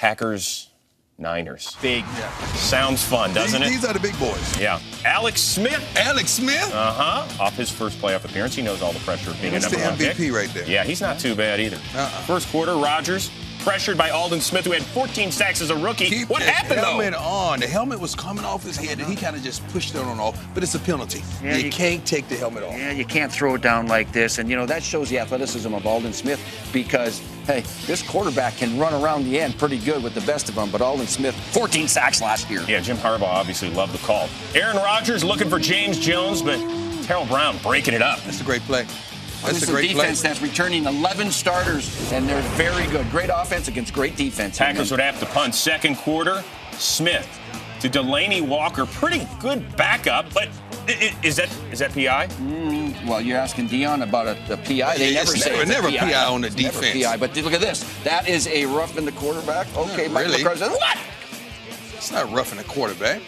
Packers, Niners. Big. Yeah. Sounds fun, doesn't it? These are the big boys. Yeah. Alex Smith. Alex Smith? Off his first playoff appearance. He knows all the pressure of being a number one pick. That's the MVP right there. Yeah, he's not too bad either. First quarter, Rodgers pressured by Aldon Smith, who had 14 sacks as a rookie. What happened, though? Helmet on. The helmet was coming off his head, and he kind of just pushed it on off. But it's a penalty. Yeah, you can't take the helmet off. Yeah, you can't throw it down like this. And, that shows the athleticism of Aldon Smith because, hey, this quarterback can run around the end pretty good with the best of them. But Aldon Smith, 14 sacks last year. Yeah, Jim Harbaugh obviously loved the call. Aaron Rodgers looking for James Jones, but Terrell Brown breaking it up. That's a great play. This is a defense that's returning 11 starters, and they're very good. Great offense against great defense. Packers would have to punt second quarter. Smith to Delaney Walker. Pretty good backup, but is that PI? Well, you're asking Dion about the PI. They never say it's never PI. PI on the defense. Never PI, but look at this. That is a roughing the quarterback. Okay, Mike McCarthy says, what? It's not roughing the quarterback.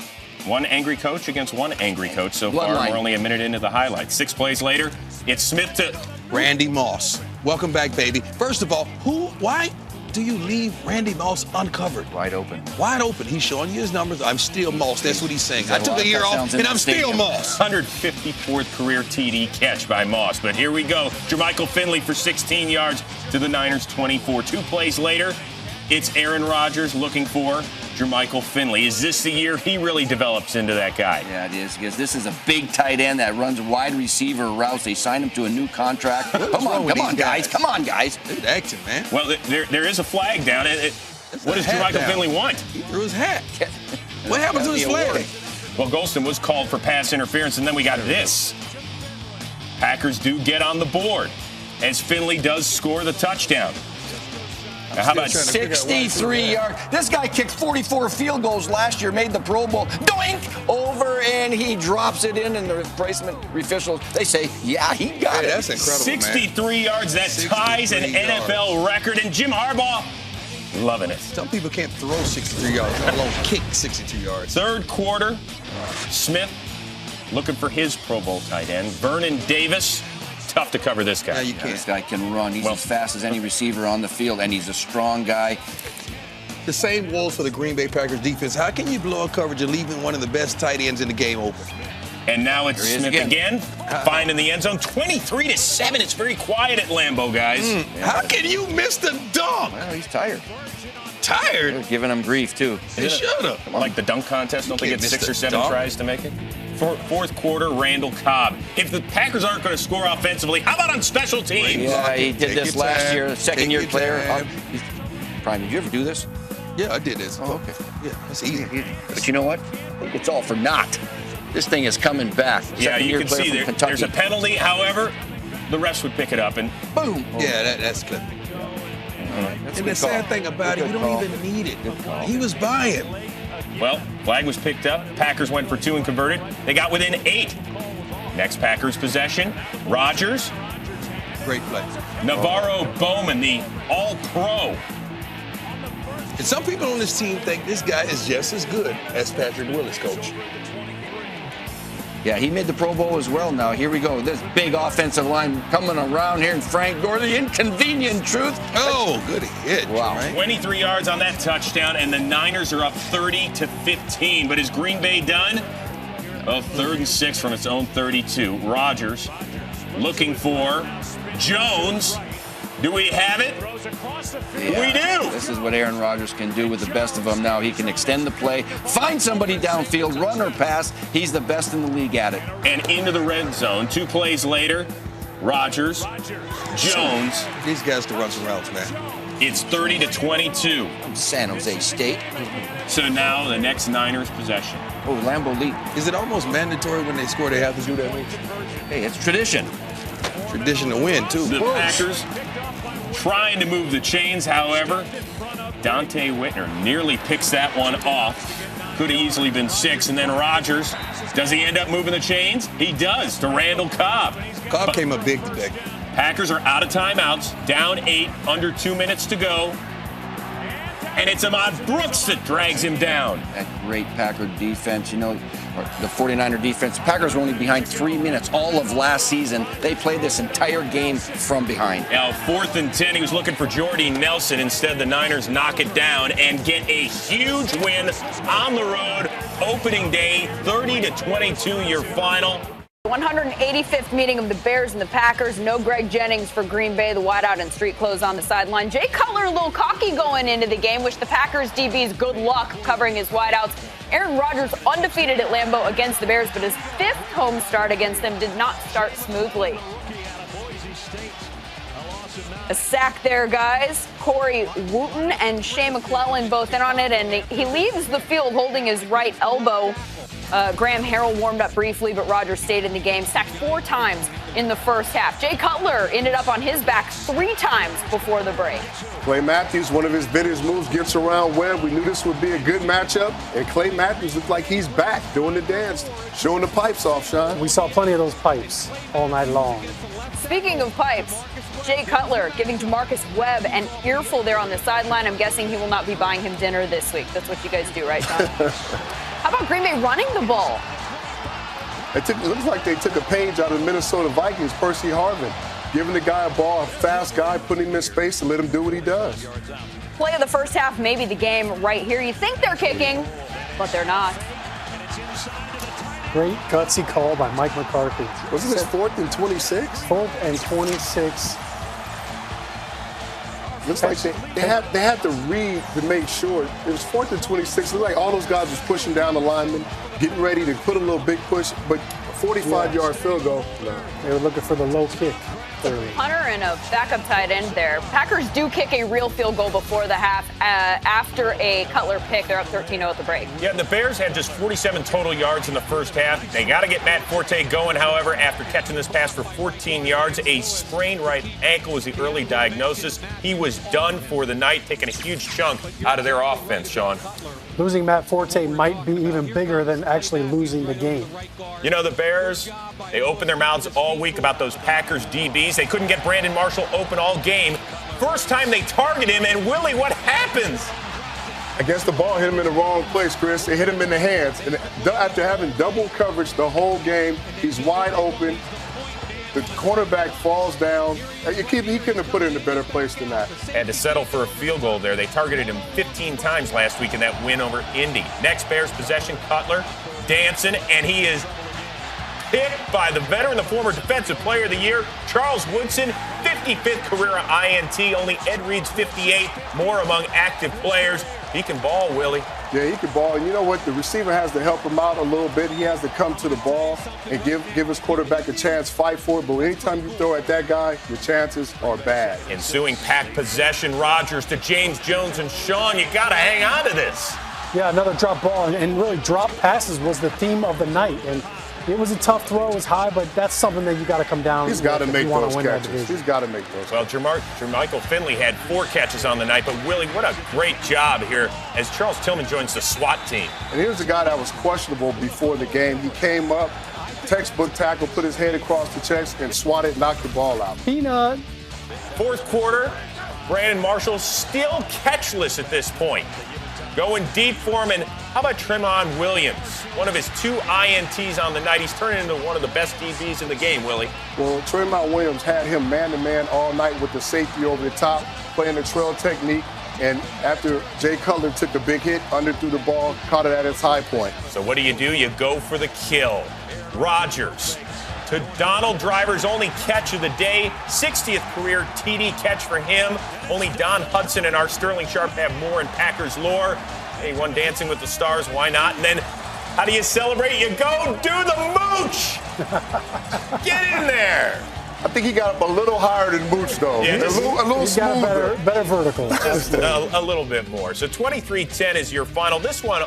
One angry coach against one angry coach so far. We're only a minute into the highlights. 6 plays later, it's Smith to Randy Moss. Welcome back, baby. First of all, why do you leave Randy Moss uncovered? Wide open. Wide open. He's showing you his numbers. I'm still Moss. That's what he's saying. I took a year off, and I'm still Moss. 154th career TD catch by Moss. But here we go. Jermichael Finley for 16 yards to the Niners 24. 2 plays later, it's Aaron Rodgers looking for Jermichael Finley. Is this the year he really develops into that guy? Yeah, it is, because this is a big tight end that runs wide receiver routes. They signed him to a new contract. Come on, guys. Come on, guys. They're acting, man. Well, there is a flag down. What does Jermichael Finley want? He threw his hat. What happened to his flag? Well, Golston was called for pass interference, and then we got this. Packers do get on the board as Finley does score the touchdown. Now, how about 63 yards? This guy kicked 44 field goals last year, made the Pro Bowl. Doink! Over, and he drops it in, and the replacement officials, they say, yeah, he got it. That's incredible, 63 yards. That ties an NFL record, and Jim Harbaugh loving it. Some people can't throw 63 yards, let alone kick 62 yards. Third quarter, Smith looking for his Pro Bowl tight end, Vernon Davis. Tough to cover this guy. Yeah, you can't. This guy can run. He's as fast as any receiver on the field, and he's a strong guy. The same woes for the Green Bay Packers defense. How can you blow a coverage and leaving one of the best tight ends in the game open? And now it's Smith again, finding the end zone. 23-7. It's very quiet at Lambeau, guys. How can you miss the dunk? Well, he's tired. Tired? They're giving him grief, too. They should have. Like the dunk contest, don't they get 6 or 7 tries to make it? Fourth quarter, Randall Cobb. If the Packers aren't going to score offensively, how about on special teams? Yeah, he did this last year, second-year player. Brian, did you ever do this? Yeah, I did this. Oh, okay. Yeah, that's easy. But you know what? It's all for naught. This thing is coming back. Yeah, you can see there's a penalty. However, the refs would pick it up and boom. Yeah, that's good. And the sad thing about it, you don't even need it. He was buying. Well, flag was picked up. Packers went for 2 and converted. They got within 8. Next Packers possession, Rodgers. Great play. Navarro Bowman, the All-Pro. And some people on this team think this guy is just as good as Patrick Willis, coach. Yeah, he made the Pro Bowl as well now. Here we go. This big offensive line coming around here, and Frank Gore, the inconvenient truth. Oh, good hit. Wow. Right? 23 yards on that touchdown, and the Niners are up 30-15. But is Green Bay done? Well, 3rd and 6 from its own 32. Rodgers looking for Jones. Do we have it? Yeah, we do. This is what Aaron Rodgers can do with the best of them now. He can extend the play, find somebody downfield, run or pass. He's the best in the league at it. And into the red zone. 2 plays later, Rodgers, Jones. These guys can run some routes, man. It's 30-22. San Jose State. So now the next Niners possession. Oh, Lambeau leap. Is it almost mandatory when they score they have to do that? Hey, it's tradition. Tradition to win, too. The Packers trying to move the chains, however. Dante Whitner nearly picks that one off. Could have easily been 6. And then Rodgers, does he end up moving the chains? He does, to Randall Cobb. Cobb came up big today. Packers are out of timeouts, down 8, under 2 minutes to go. and it's Ahmad Brooks that drags him down. That great Packer defense, you know, the 49er defense. The Packers were only behind 3 minutes all of last season. They played this entire game from behind. Now, 4th and 10, he was looking for Jordy Nelson. Instead, the Niners knock it down and get a huge win on the road. Opening day, 30-22, your final. 185th meeting of the Bears and the Packers. No Greg Jennings for Green Bay, the wideout in street clothes on the sideline. Jay Cutler a little cocky going into the game. Wish the Packers DBs good luck covering his wideouts. Aaron Rodgers undefeated at Lambeau against the Bears, but his 5th home start against them did not start smoothly. A sack there, guys. Corey Wooten and Shea McClellan both in on it, and he leaves the field holding his right elbow. Graham Harrell warmed up briefly, but Rodgers stayed in the game. Sacked 4 times in the first half. Jay Cutler ended up on his back 3 times before the break. Clay Matthews, one of his biggest moves, gets around Webb. We knew this would be a good matchup, and Clay Matthews looked like he's back doing the dance, showing the pipes off, Sean. We saw plenty of those pipes all night long. Speaking of pipes, Jay Cutler giving Demarcus Webb an earful there on the sideline. I'm guessing he will not be buying him dinner this week. That's what you guys do, right, John? How about Green Bay running the ball? It looks like they took a page out of the Minnesota Vikings, Percy Harvin, giving the guy a ball, a fast guy, putting him in space to let him do what he does. Play of the first half, maybe the game right here. You think they're kicking, but they're not. Great gutsy call by Mike McCarthy. Wasn't this 4th and 26? 4th and 26. Looks like they had to read to make sure. It was 4th and 26. It looked like all those guys was pushing down the lineman, getting ready to put a little big push, but a 45-yard field goal. No. They were looking for the low kick. Clearly. Hunter and a backup tight end there. Packers do kick a real field goal before the half after a Cutler pick. They're up 13-0 at the break. Yeah, the Bears had just 47 total yards in the first half. They got to get Matt Forte going, however, after catching this pass for 14 yards. A sprained right ankle was the early diagnosis. He was done for the night, taking a huge chunk out of their offense, Sean. Losing Matt Forte might be even bigger than actually losing the game. You know, the Bears, they opened their mouths all week about those Packers DBs. They couldn't get Brandon Marshall open all game. First time they target him, and Willie, what happens? I guess the ball hit him in the wrong place, Chris. It hit him in the hands. And after having double coverage the whole game, he's wide open. The cornerback falls down. He couldn't have put it in a better place than that. Had to settle for a field goal there. They targeted him 15 times last week in that win over Indy. Next Bears possession, Cutler dancing, and he is picked by the veteran, the former Defensive Player of the Year, Charles Woodson, 55th career INT, only Ed Reed's 58, more among active players. He can ball, Willie. Yeah, he can ball. And you know what? The receiver has to help him out a little bit. He has to come to the ball and give his quarterback a chance, fight for it. But anytime you throw at that guy, your chances are bad. Ensuing pack possession, Rodgers to James Jones and Sean. You got to hang on to this. Yeah, another drop ball, and really drop passes was the theme of the night. And it was a tough throw, it was high, but that's something that you got to come down. He's got to make those catches. He's got to make those. Well, Jermichael Finley had 4 catches on the night, but Willie, what a great job here as Charles Tillman joins the SWAT team. And here's a guy that was questionable before the game. He came up, textbook tackle, put his head across the chest, and swatted, knocked the ball out. Peanut. 4th quarter, Brandon Marshall still catchless at this point. Going deep for him, and how about Tremont Williams? One of his 2 INTs on the night. He's turning into one of the best DBs in the game, Willie. Well, Tremont Williams had him man-to-man all night with the safety over the top, playing the trail technique. And after Jay Cutler took a big hit, underthrew the ball, caught it at its high point. So what do? You go for the kill. Rodgers to Donald Driver's only catch of the day, 60th career TD catch for him. Only Don Hudson and our Sterling Sharp have more in Packers lore. Hey, one Dancing with the Stars, why not? And then how do you celebrate? You go do the mooch. Get in there. I think he got up a little higher than Mooch, though. Yeah, a little smoother. Better vertical. Just a little bit more. So 23-10 is your final. This one,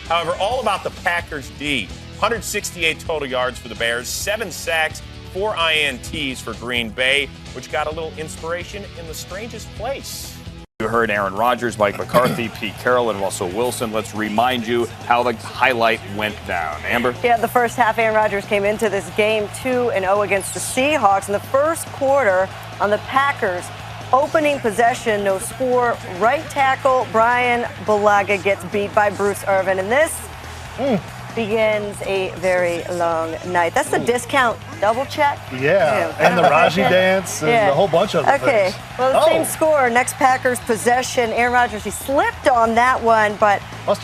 however, all about the Packers D. 168 total yards for the Bears, 7 sacks, 4 INTs for Green Bay, which got a little inspiration in the strangest place. You heard Aaron Rodgers, Mike McCarthy, Pete Carroll, and Russell Wilson. Let's remind you how the highlight went down. Amber? Yeah, the first half, Aaron Rodgers came into this game 2-0 against the Seahawks. In the first quarter on the Packers, opening possession, no score. Right tackle Brian Bulaga gets beat by Bruce Irvin, and this begins a very long night. That's the discount double check. Yeah, and the Raji dance and a whole bunch of other things. Well, the same score. Next Packers possession. Aaron Rodgers, he slipped on that one, but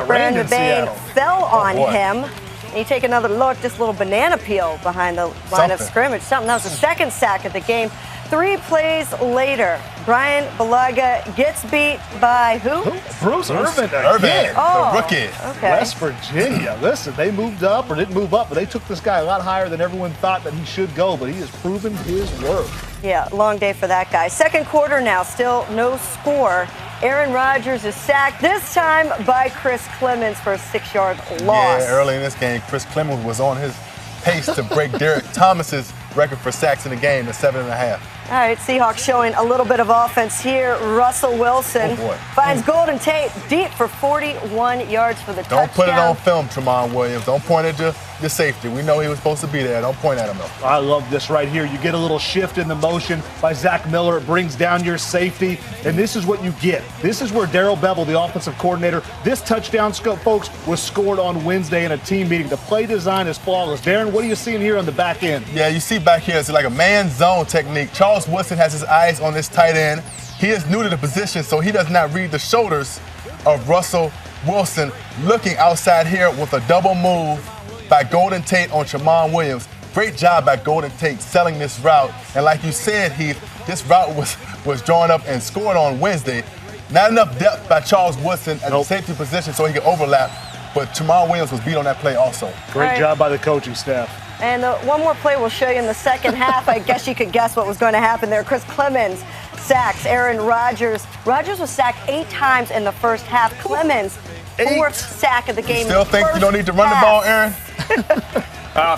Brandon Bain fell on him. And you take another look, just a little banana peel behind the line of scrimmage. That was the second sack of the game. 3 plays later, Brian Bulaga gets beat by who? Bruce Irvin, the rookie. West Virginia. Listen, they moved up or didn't move up, but they took this guy a lot higher than everyone thought that he should go, but he has proven his worth. Yeah, long day for that guy. Second quarter now, still no score. Aaron Rodgers is sacked, this time by Chris Clemons for a 6-yard loss. Yeah, early in this game, Chris Clemons was on his pace to break Derek Thomas's record for sacks in the game at 7.5. All right, Seahawks showing a little bit of offense here. Russell Wilson finds Golden Tate deep for 41 yards for the touchdown. Don't put it on film, Tramon Williams. Don't point at your safety. We know he was supposed to be there. Don't point at him, though. I love this right here. You get a little shift in the motion by Zach Miller. It brings down your safety, and this is what you get. This is where Darrell Bevel, the offensive coordinator, this touchdown, folks, was scored on Wednesday in a team meeting. The play design is flawless. Darren, what are you seeing here on the back end? Yeah, you see back here, it's like a man zone technique. Charles Woodson has his eyes on this tight end. He is new to the position, so he does not read the shoulders of Russell Wilson. Looking outside here with a double move by Golden Tate on Tramon Williams. Great job by Golden Tate selling this route. And like you said, Heath, this route was drawn up and scored on Wednesday. Not enough depth by Charles Woodson at the safety position so he could overlap, but Tramon Williams was beat on that play also. Great job by the coaching staff. And one more play we'll show you in the second half. I guess you could guess what was going to happen there. Chris Clemons sacks Aaron Rodgers. Rodgers was sacked 8 times in the first half. Clemons, 4th sack of the game. You still think you don't need to run the ball, Aaron?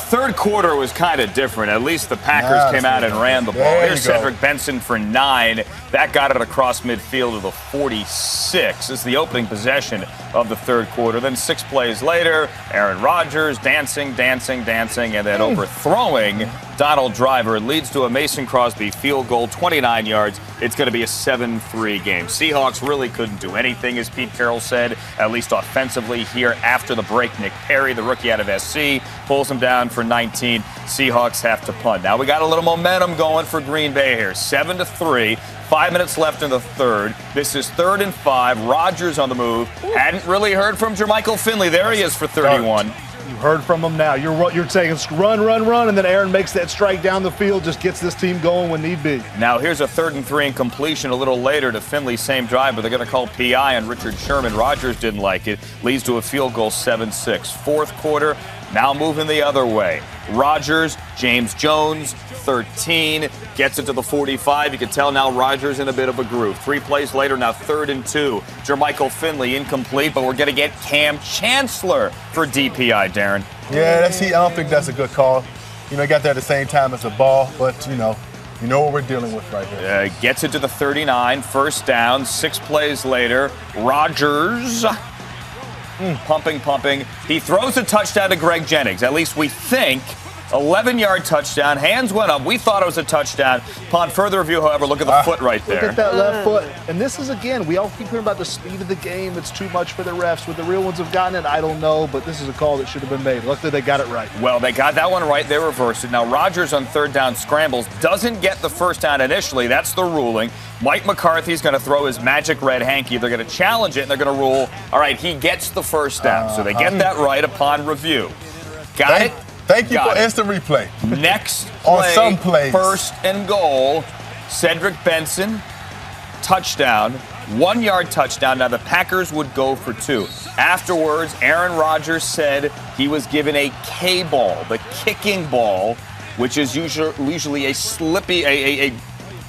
Third quarter was kind of different. At least the Packers came out and ran the ball. Here's Cedric Benson for 9. That got it across midfield to the 46. This is the opening possession of the third quarter. Then 6 plays later, Aaron Rodgers dancing, and then overthrowing Donald Driver. It leads to a Mason Crosby field goal, 29 yards. It's going to be a 7-3 game. Seahawks really couldn't do anything, as Pete Carroll said, at least offensively here after the break. Nick Perry, the rookie out of SC, pulls him down for 19. Seahawks have to punt. Now we got a little momentum going for Green Bay here. 7-3. 5 minutes left in the third. This is 3rd and 5. Rodgers on the move. Hadn't really heard from Jermichael Finley. There he is for 31. You heard from him now. You're saying run, and then Aaron makes that strike down the field, just gets this team going when need be. Now here's a 3rd and 3 incompletion a little later to Finley, same drive, but they're going to call PI on Richard Sherman. Rodgers didn't like it. Leads to a field goal, 7-6. Fourth quarter, now moving the other way. Rodgers, James Jones, 13, gets it to the 45. You can tell now Rodgers in a bit of a groove. 3 plays later, now 3rd and 2. Jermichael Finley incomplete, but we're going to get Cam Chancellor for DPI, Darren. Yeah, I don't think that's a good call. You know, he got there at the same time as the ball, but you know what we're dealing with right here. Gets it to the 39, first down. 6 plays later, Rodgers. Pumping. He throws a touchdown to Greg Jennings. At least we think. 11-yard touchdown. Hands went up. We thought it was a touchdown. Upon further review, however, look at the foot right there. Look at that left foot. And this is, again, we all keep hearing about the speed of the game. It's too much for the refs. Would the real ones have gotten it? I don't know. But this is a call that should have been made. Luckily, they got it right. Well, they got that one right. They reversed it. Now, Rodgers on 3rd down scrambles doesn't get the first down initially. That's the ruling. Mike McCarthy's going to throw his magic red hanky. They're going to challenge it, and they're going to rule, all right, he gets the first down. So they get that right upon review. Got it? Thank you for instant replay. Next play, on some plays. 1st and goal. Cedric Benson, touchdown, 1-yard touchdown. Now the Packers would go for 2. Afterwards, Aaron Rodgers said he was given a K ball, the kicking ball, which is usually a slippy,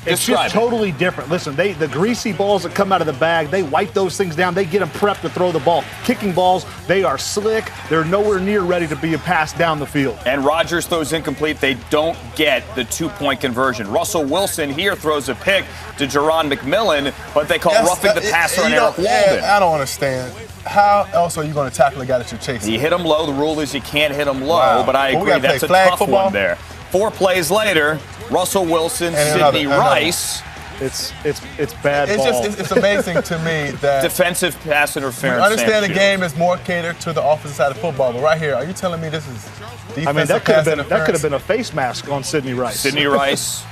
It's just totally different. Listen, the greasy balls that come out of the bag, they wipe those things down. They get them prepped to throw the ball. Kicking balls, they are slick. They're nowhere near ready to be passed down the field. And Rodgers throws incomplete. They don't get the 2-point conversion. Russell Wilson here throws a pick to Jerron McMillan, but they call roughing the passer on Eric Walden. I don't understand. How else are you going to tackle a guy that you're chasing? He hit him low. The rule is you can't hit him low, but I agree. That's a tough one there. 4 plays later, Russell Wilson, Sidney Rice It's bad ball. It's amazing to me that defensive pass interference. I understand the game is more catered to the offensive side of football, but right here, are you telling me this is defensive? I mean, that could have been a face mask on Sidney Rice. Sidney Rice.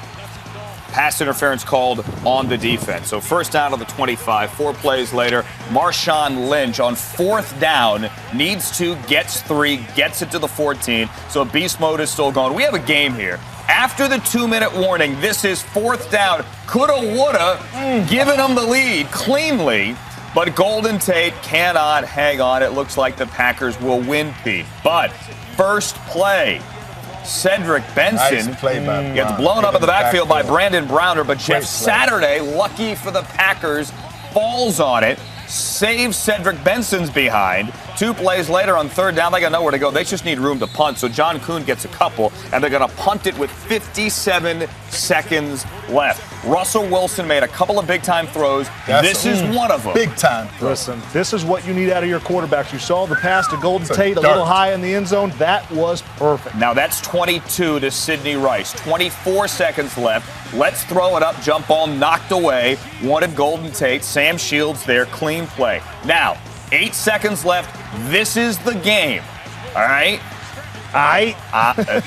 Pass interference called on the defense. So first down on the 25. 4 plays later, Marshawn Lynch on 4th down needs 2, gets 3, gets it to the 14. So beast mode is still going. We have a game here. After the 2-minute warning, this is 4th down. Coulda, woulda, given them the lead cleanly. But Golden Tate cannot hang on. It looks like the Packers will win, Pete. But first play. Cedric Benson gets blown up in the backfield by Brandon Browner, but Jeff Saturday, lucky for the Packers, falls on it, saves Cedric Benson's behind. 2 plays later on 3rd down, they got nowhere to go. They just need room to punt, so John Kuhn gets a couple, and they're going to punt it with 57 seconds left. Russell Wilson made a couple of big-time throws. This is one of them. Big-time throw. Listen, this is what you need out of your quarterbacks. You saw the pass to Golden Tate a little high in the end zone. That was perfect. Now that's 22 to Sidney Rice. 24 seconds left. Let's throw it up. Jump ball knocked away. Wanted Golden Tate. Sam Shields there. Clean play. Now, 8 seconds left. This is the game. All right?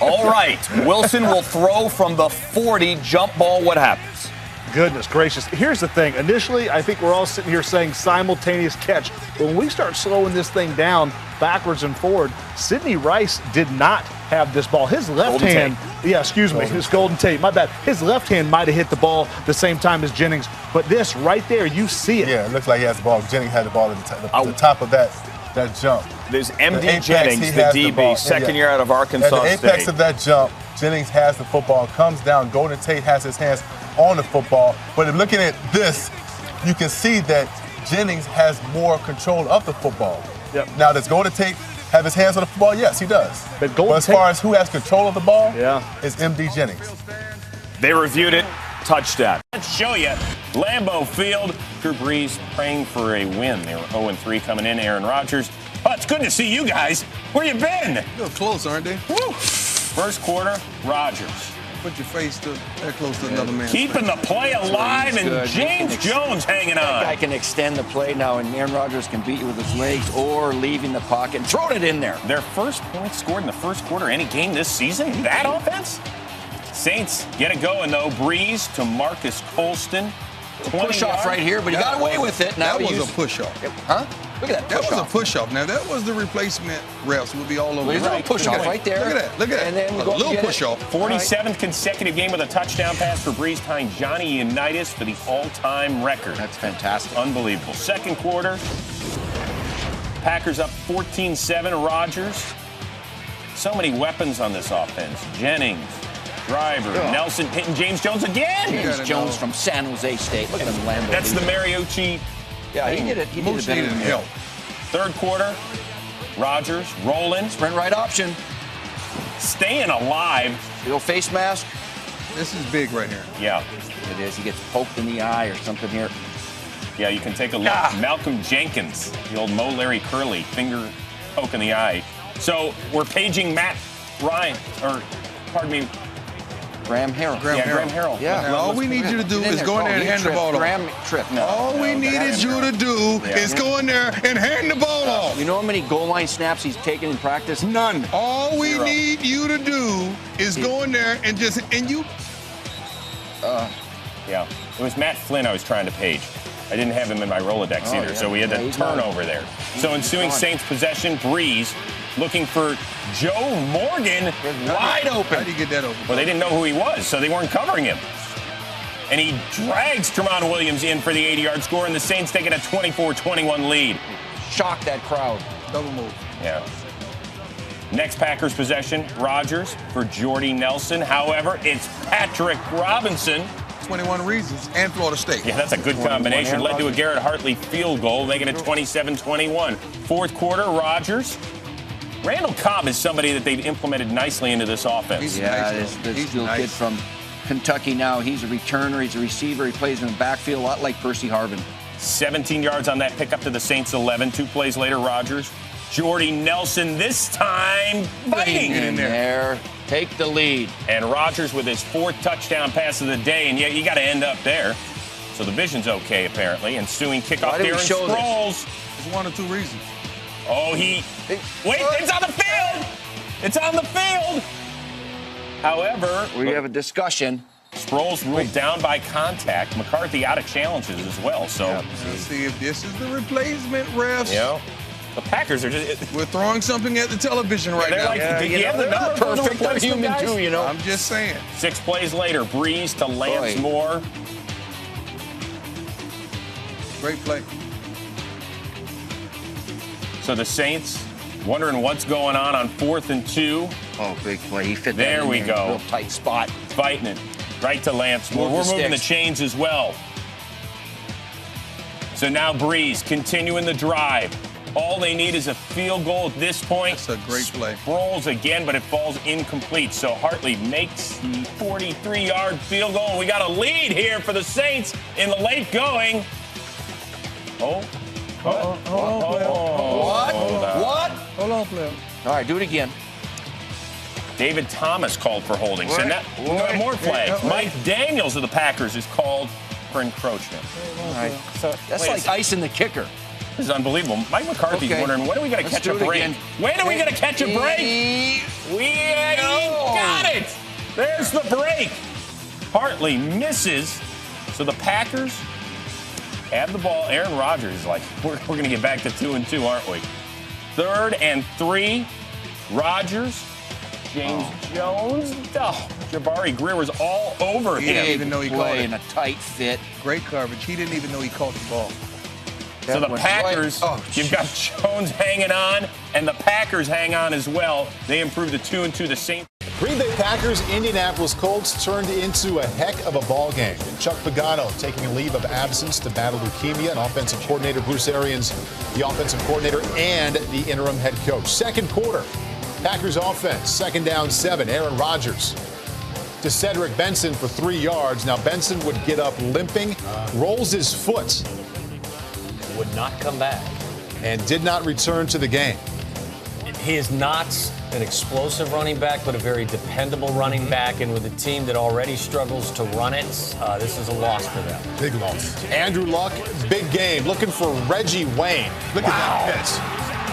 All right. Wilson will throw from the 40. Jump ball. What happens? Goodness gracious. Here's the thing. Initially, I think we're all sitting here saying simultaneous catch. But when we start slowing this thing down backwards and forward, Sidney Rice did not have this ball. His left hand, his Golden Tate, my bad. His left hand might have hit the ball the same time as Jennings. But this right there, you see it. Yeah, it looks like he has the ball. Jennings had the ball at the top of that jump. There's MD Jennings, the DB, second year out of Arkansas State. At the apex of that jump, Jennings has the football, comes down. Golden Tate has his hands on the football. But looking at this, you can see that Jennings has more control of the football. Yep. Now, does Golden Tate have his hands on the football? Yes, he does. But as far as who has control of the ball, it's MD Jennings. They reviewed it. Touchdown. Let's show you Lambeau Field. Drew Brees praying for a win. They were 0-3 coming in. Aaron Rodgers. Oh, it's good to see you guys. Where you been? They're close, aren't they? Woo. First quarter, Rodgers. Put your face that close to another man. Keeping the play alive, and James Jones hanging on. That guy can extend the play now, and Aaron Rodgers can beat you with his legs or leaving the pocket and throwing it in there. Their first point scored in the first quarter any game this season. That offense? Saints get it going, though. Breeze to Marcus Colston. Push-off right here, but he got away with it. Now that was a push-off. Huh? Look at that push-off. That was a push-off. Now, that was the replacement refs would be all over. There's a push-off right there. Look at that. Look at that. And then a little push-off. 47th consecutive game with a touchdown pass for Breeze, tying Johnny Unitas for the all-time record. That's fantastic. Unbelievable. Second quarter, Packers up 14-7. Rodgers. So many weapons on this offense. Jennings. Driver, Nelson hitting James Jones again. James Jones from San Jose State. Look at him, Lambeau. That's the Mariucci. Yeah, he did it. He did it better than help. Third quarter, Rodgers rolling. Sprint right option. Staying alive. Little face mask. This is big right here. Yeah. It is. He gets poked in the eye or something here. Yeah, you can take a look. Malcolm Jenkins, the old Mo Larry Curly, finger poke in the eye. So we're paging Matt Ryan, or pardon me, Graham Harrell. Graham Harrell. Yeah. All we need you to do is go in there and hand the ball off. Graham tripped. All we needed you to do is go in there and hand the ball off. You know how many goal line snaps he's taken in practice? None. All we need you to do is go in there and just, and you. Yeah. It was Matt Flynn I was trying to page. I didn't have him in my Rolodex either, so we had the turnover there. So ensuing Saints possession, Breeze looking for Joe Morgan wide open. How do you get that open? Well, they didn't know who he was, so they weren't covering him. And he drags Tramon Williams in for the 80-yard score, and the Saints taking a 24-21 lead. Shock that crowd. Double move. Yeah. Next Packers possession, Rodgers for Jordy Nelson. However, it's Patrick Robinson. 21 reasons, and Florida State. Yeah, that's a good combination. Led to a Garrett Hartley field goal, making it 27-21. Fourth quarter, Rodgers. Randall Cobb is somebody that they've implemented nicely into this offense. This little kid from Kentucky now. He's a returner. He's a receiver. He plays in the backfield, a lot like Percy Harvin. 17 yards on that pickup to the Saints 11. 2 plays later, Rodgers Jordy Nelson this time fighting in there. Take the lead. And Rodgers with his 4th touchdown pass of the day, and yet you got to end up there. So the vision's okay, apparently. Ensuing kickoff, Darren Sproles. There's 1 or 2 reasons. Oh, wait, it's on the field! It's on the field! However, we have a discussion. Sproles ruled down by contact. McCarthy out of challenges as well. So let's see if this is the replacement, refs. Yeah. The Packers are just... We're throwing something at the television right now. Like, they're not perfect. They're human too, you know. I'm just saying. 6 plays later, Breeze to Lance Moore. Great play. So the Saints wondering what's going on 4th and 2. Oh, big play. He fit there. That we go. Real tight spot. Fighting it. Right to Lance Moore. We're moving the chains as well. So now Breeze continuing the drive. All they need is a field goal at this point. That's a great play. Sproles again, but it falls incomplete. So Hartley makes the 43-yard field goal. We got a lead here for the Saints in the late going. What? Hold on, Flip. All right, do it again. David Thomas called for holding. So now, more flags. Mike Daniels of the Packers is called for encroachment. All right. So that's like icing the kicker. This is unbelievable. Mike McCarthy's wondering, when are we going to catch a break? When are we going to catch a break? We got it. There's the break. Hartley misses. So the Packers have the ball. Aaron Rodgers is like, we're going to get back to 2-2, aren't we? 3rd and 3. Rodgers. James Jones. Oh, Jabari Greer was all over him. He didn't even know he caught it. In a tight fit. Great coverage. He didn't even know he caught the ball. So the Packers, you've got Jones hanging on, and the Packers hang on as well. They improved to 2-2. The Saints. Green Bay Packers, Indianapolis Colts turned into a heck of a ball game. Chuck Pagano taking a leave of absence to battle leukemia, and offensive coordinator Bruce Arians, the offensive coordinator and the interim head coach. 2nd quarter, Packers offense, 2nd down 7. Aaron Rodgers to Cedric Benson for 3 yards. Now Benson would get up limping, rolls his foot. Would not come back. And did not return to the game. He is not an explosive running back, but a very dependable running back. And with a team that already struggles to run it, this is a loss for them. Big loss. Andrew Luck, big game. Looking for Reggie Wayne. Look at that catch.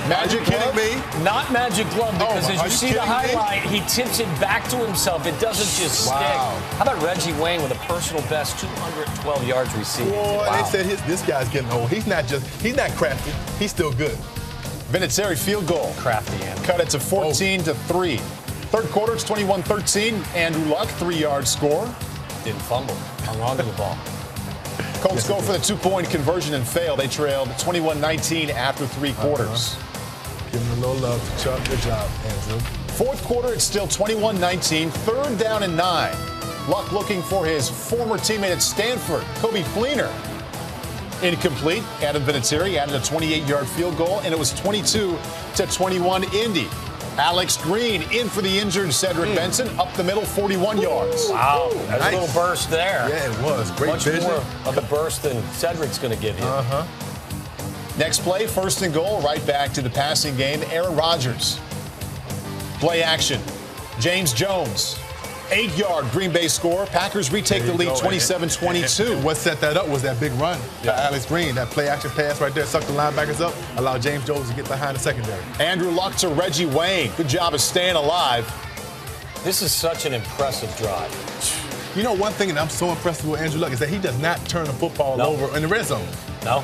Magic glove? Not magic glove, because as you see the highlight, he tips it back to himself. It doesn't just stick. How about Reggie Wayne with a personal best 212 yards receiving? Boy, they said this guy's getting old. He's not crafty. He's still good. Vinatieri field goal. Crafty animal. Cut it to 14-3. 3rd quarter, it's 21-13. Andrew Luck, 3-yard score. Didn't fumble. Hung on to the ball. Colts go for the 2-point conversion and fail. They trailed 21-19 after 3 quarters. Give him a little love to Chuck. Good job, Andrew. 4th quarter, it's still 21-19. 3rd down and 9. Luck looking for his former teammate at Stanford, Kobe Fleener. Incomplete. Adam Vinatieri added a 28-yard field goal, and it was 22-21 Indy. Alex Green in for the injured Cedric Benson, up the middle, 41 yards. Wow, that's a little burst there. Yeah, it was. Great Much vision. more of a burst than Cedric's going to give you. Next play, 1st and goal, right back to the passing game. Aaron Rodgers. Play action. James Jones. 8-yard Green Bay score. Packers retake the lead 27-22. What set that up was that big run by Alex Green. That play action pass right there, sucked the linebackers up, allowed James Jones to get behind the secondary. Andrew Luck to Reggie Wayne. Good job of staying alive. This is such an impressive drive. You know, one thing that I'm so impressed with Andrew Luck is that he does not turn the football over in the red zone. No.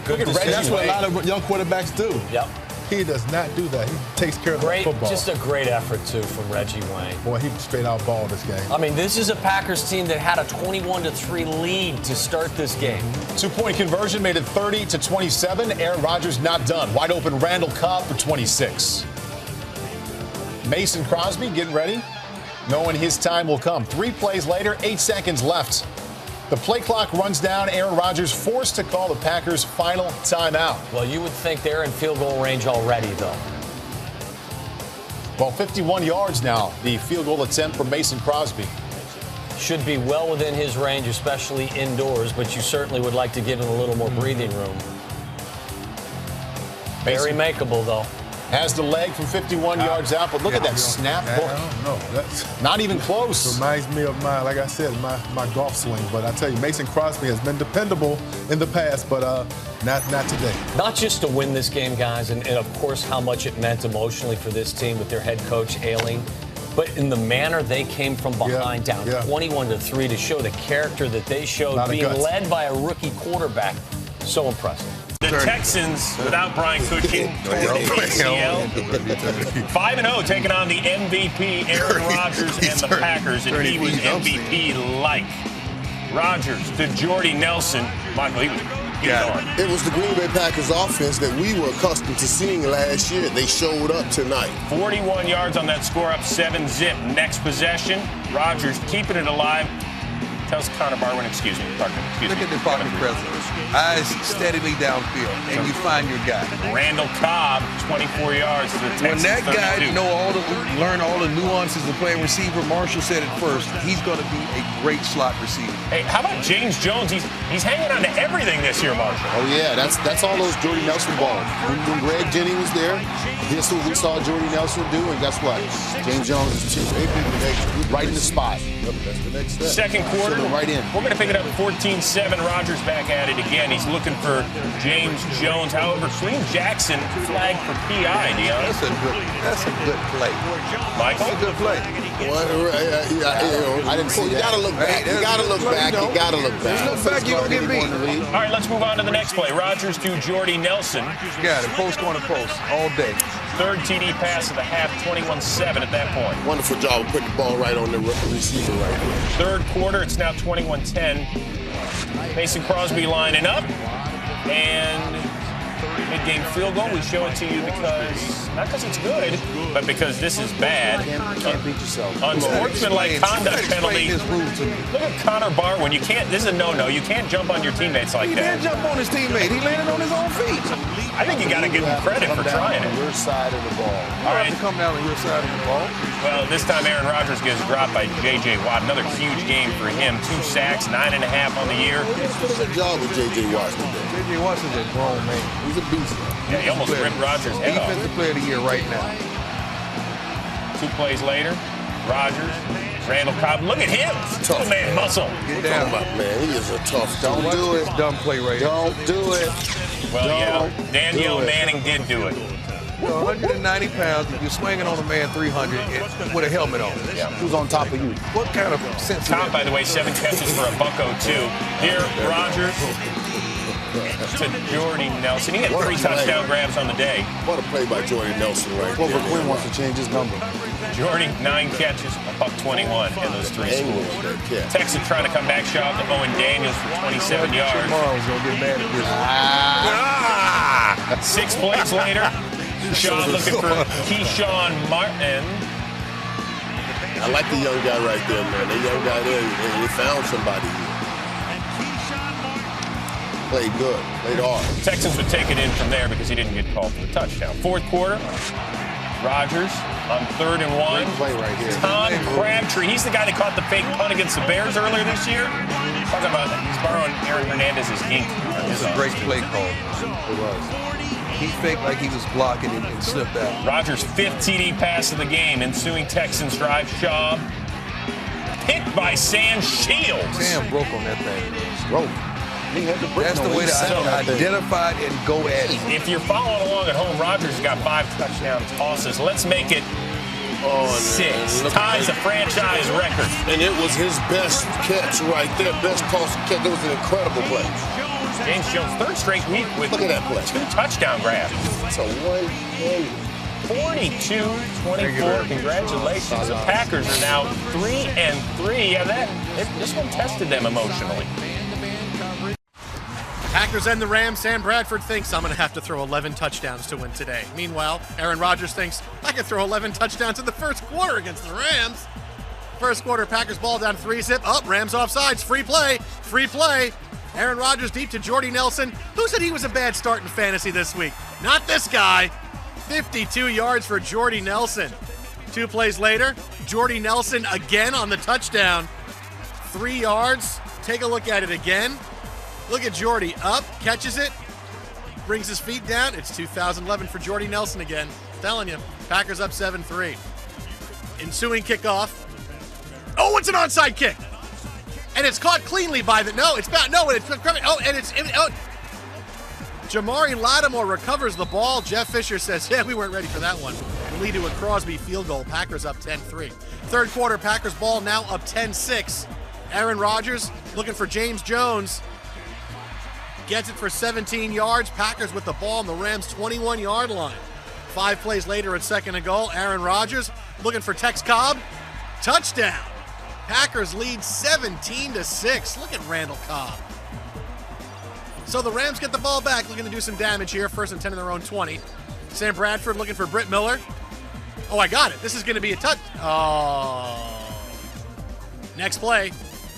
Look at Reggie. That's what a lot of young quarterbacks do. Yep. He does not do that. He takes care of the football. Just a great effort, too, from Reggie Wayne. Boy, he straight out ball this game. I mean, this is a Packers team that had a 21-3 lead to start this game. 2-point conversion made it 30-27. Aaron Rodgers not done. Wide open Randall Cobb for 26. Mason Crosby getting ready, knowing his time will come. 3 plays later, 8 seconds left. The play clock runs down. Aaron Rodgers forced to call the Packers' final timeout. Well, you would think they're in field goal range already, though. Well, 51 yards now, the field goal attempt from Mason Crosby. Should be well within his range, especially indoors, but you certainly would like to give him a little more breathing room. Very makeable, though. Has the leg from 51 yards out, but look at that snap. I don't know. That's not even close. Reminds me of like I said, my golf swing. But I tell you, Mason Crosby has been dependable in the past, but not today. Not just to win this game, guys, and of course how much it meant emotionally for this team with their head coach ailing, but in the manner they came from behind, down 21-3, to show the character that they showed, being led by a rookie quarterback. So impressive. The Texans, without Brian Cushing, ACL, 5-0, taking on the MVP, Aaron Rodgers, and the Packers, and he was MVP-like. Rodgers to Jordy Nelson. Michael, he was on. It was the Green Bay Packers offense that we were accustomed to seeing last year. They showed up tonight. 41 yards on that score, up 7-zip. Next possession, Rodgers keeping it alive. Tells Connor Barwin, excuse me. Look at the pocket presence. Eyes steadily downfield, and you find your guy. Randall Cobb, 24 yards to the Texans. When that 32. guy learn all the nuances of playing receiver, Marshall said it first, he's going to be a great slot receiver. Hey, how about James Jones? He's hanging on to everything this year, Marshall. Oh, yeah, that's all those Jordy Nelson balls. When Greg Jennings was there, this is what we saw Jordy Nelson do, and guess what? James Jones is right in the spot. That's the next step. Second quarter, right in. We're going to pick it up 14-7. Rodgers back at it again. He's looking for James Jones. However, Clean Jackson flagged for PI, Dion. That's a good play. Michael? That's a good play. I didn't see that. You got to look back. You got to look back. You got to look back. Look back, you're going to get beat. All right, let's move on to the next play. Rodgers to Jordy Nelson. Got it. Post corner post all day. Third TD pass of the half, 21-7 at that point. Wonderful job of putting the ball right on the receiver right there. Third quarter, it's now 21-10. Mason Crosby lining up. And mid-game field goal. We show it to you not because it's good, but because this is bad. You can't beat yourself. Unsportsmanlike conduct penalty. Look at Connor Barwin. This is a no-no. You can't jump on your teammates like that. He didn't jump on his teammate. He landed on his own feet. I think you got to give him credit for trying it. Your side of the ball. All right, come down on your side of the ball. Well, this time Aaron Rodgers gets dropped by J.J. Watt. Another huge game for him. 2 sacks, 9.5 on the year. Good job with J.J. Watt today. J.J. Watt's a grown man. He's a beast. Yeah, he almost ripped Rodgers' head off. Defensive player of the year right now. 2 plays later, Rodgers, Randall Cobb. Look at him. Tough man, muscle. Get down. Man, he is a tough. Don't do it. Dumb play right here. Don't do it. Well, Danielle Manning did do it. 190 pounds, if you're swinging on a man 300 with a helmet on. Yeah. Who's on top of you? What kind of sense? Cobb, by the way, 7 catches for a $102. Here, Rodgers to Jordy Nelson. He had 3 touchdown grabs on the day. What a play by Jordy Nelson right there. Clover Quinn wants to change his number. Jordy, 9 catches, $121 in those 3 scores. Texans trying to come back sharp to Owen Daniels for 27 yards. Tomorrow's going to get mad at this. 6 plays later, Sean looking for Keyshawn Martin. I like the young guy right there, man. That young guy there, he found somebody here. Played good, played hard. Texans would take it in from there because he didn't get called for the touchdown. Fourth quarter, Rodgers on 3rd and 1. Great play right here. Tom Crabtree, he's the guy that caught the fake punt against the Bears earlier this year. Talking about he's borrowing Aaron Hernandez's ink. It's a great play call. It was. He faked like he was blocking and slipped out. Rodgers' 5th TD pass of the game. Ensuing Texans drive, Schaub picked by Sam Shields. Sam broke on that thing. Broke. That's the way to identify it and go at it. If you're following along at home, Rodgers has got 5 touchdown tosses. Let's make it 6. Ties the franchise record. And it was his best catch right there. Best toss catch. It was an incredible play. James Jones, 3rd straight week with Look at that play. 2 touchdown grabs. It's a 42-24. Congratulations. The Packers are now 3-3. Yeah, this one tested them emotionally. Packers and the Rams. Sam Bradford thinks I'm going to have to throw 11 touchdowns to win today. Meanwhile, Aaron Rodgers thinks I can throw 11 touchdowns in the first quarter against the Rams. First quarter, Packers ball down 3-zip. Rams offsides. Free play. Free play. Aaron Rodgers deep to Jordy Nelson. Who said he was a bad start in fantasy this week? Not this guy. 52 yards for Jordy Nelson. 2 plays later, Jordy Nelson again on the touchdown. 3 yards. Take a look at it again. Look at Jordy up, catches it. brings his feet down. It's 2011 for Jordy Nelson again. Telling you, Packers up 7-3. Ensuing kickoff. Oh, it's an onside kick. And it's caught cleanly by the, no, it's bad, no, and it's, oh, and it's, oh. Jamari Lattimore recovers the ball. Jeff Fisher says, yeah, we weren't ready for that one. And lead to a Crosby field goal. Packers up 10-3. Third quarter, Packers ball now up 10-6. Aaron Rodgers looking for James Jones. Gets it for 17 yards. Packers with the ball on the Rams' 21-yard line. 5 plays later at second and goal. Aaron Rodgers looking for Tex Cobb. Touchdown. Packers lead 17-6. Look at Randall Cobb. So the Rams get the ball back, looking to do some damage here. 1st and 10 in their own 20. Sam Bradford looking for Britt Miller. Oh, I got it. This is going to be a touch. Oh. Next play.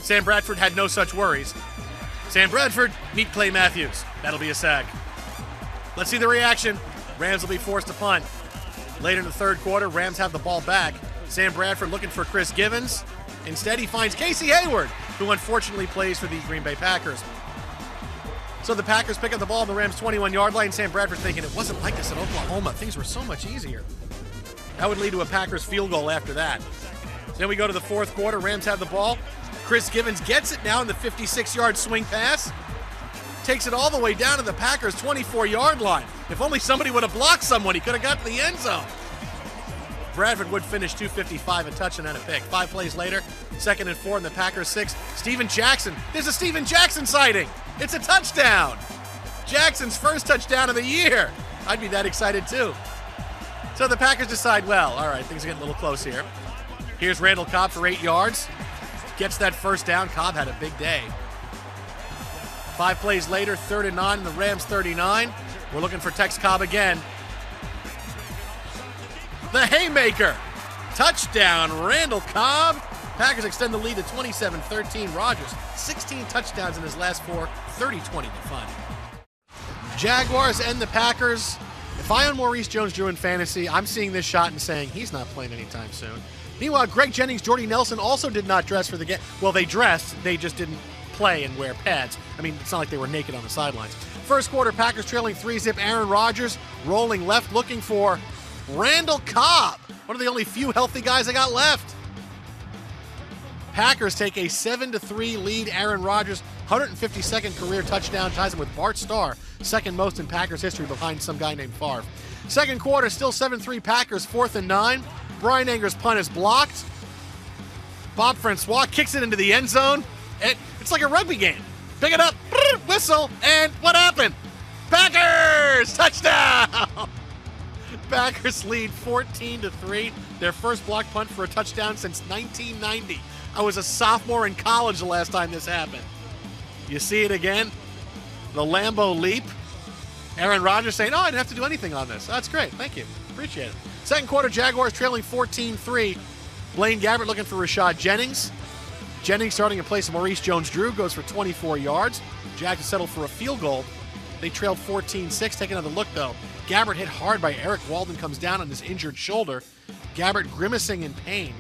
Sam Bradford had no such worries. Sam Bradford, meet Clay Matthews. That'll be a sack. Let's see the reaction. Rams will be forced to punt. Later in the third quarter, Rams have the ball back. Sam Bradford looking for Chris Givens. Instead, he finds Casey Hayward, who unfortunately plays for the Green Bay Packers. So the Packers pick up the ball on the Rams' 21-yard line. Sam Bradford thinking it wasn't like this in Oklahoma. Things were so much easier. That would lead to a Packers field goal after that. Then we go to the fourth quarter. Rams have the ball. Chris Givens gets it now in the 56-yard swing pass. Takes it all the way down to the Packers' 24-yard line. If only somebody would have blocked someone, he could have got to the end zone. Bradford would finish 255, a touchdown and a pick. 5 plays later, 2nd and 4 in the Packers 6. Steven Jackson. There's a Steven Jackson sighting. It's a touchdown. Jackson's first touchdown of the year. I'd be that excited too. So the Packers decide, well, all right, things are getting a little close here. Here's Randall Cobb for 8 yards. Gets that first down. Cobb had a big day. 5 plays later, 3rd and 9 in the Rams 39. We're looking for Tex Cobb again. The haymaker. Touchdown, Randall Cobb. Packers extend the lead to 27-13. Rodgers, 16 touchdowns in his last 4, 30-20 to fun. Jaguars and the Packers. If I own Maurice Jones-Drew in fantasy, I'm seeing this shot and saying he's not playing anytime soon. Meanwhile, Greg Jennings, Jordy Nelson also did not dress for the game. Well, they dressed. They just didn't play and wear pads. I mean, it's not like they were naked on the sidelines. First quarter, Packers trailing 3-zip. Aaron Rodgers rolling left, looking for Randall Cobb. One of the only few healthy guys they got left. Packers take a 7-3 lead. Aaron Rodgers, 152nd career touchdown, ties him with Bart Starr, second most in Packers history behind some guy named Favre. Second quarter, still 7-3 Packers, 4th and 9. Brian Anger's punt is blocked. Bob Francois kicks it into the end zone. It's like a rugby game. Pick it up, whistle, and what happened? Packers! Touchdown! Packers lead 14-3. Their first block punt for a touchdown since 1990. I was a sophomore in college the last time this happened. You see it again? The Lambeau leap. Aaron Rodgers saying, oh, I didn't have to do anything on this. That's great. Thank you. Appreciate it. Second quarter, Jaguars trailing 14-3. Blaine Gabbert looking for Rashad Jennings. Jennings starting in place of Maurice Jones-Drew, goes for 24 yards. Jags settled for a field goal. They trailed 14-6. Take another look, though. Gabbert hit hard by Eric Walden, comes down on his injured shoulder. Gabbert grimacing in pain.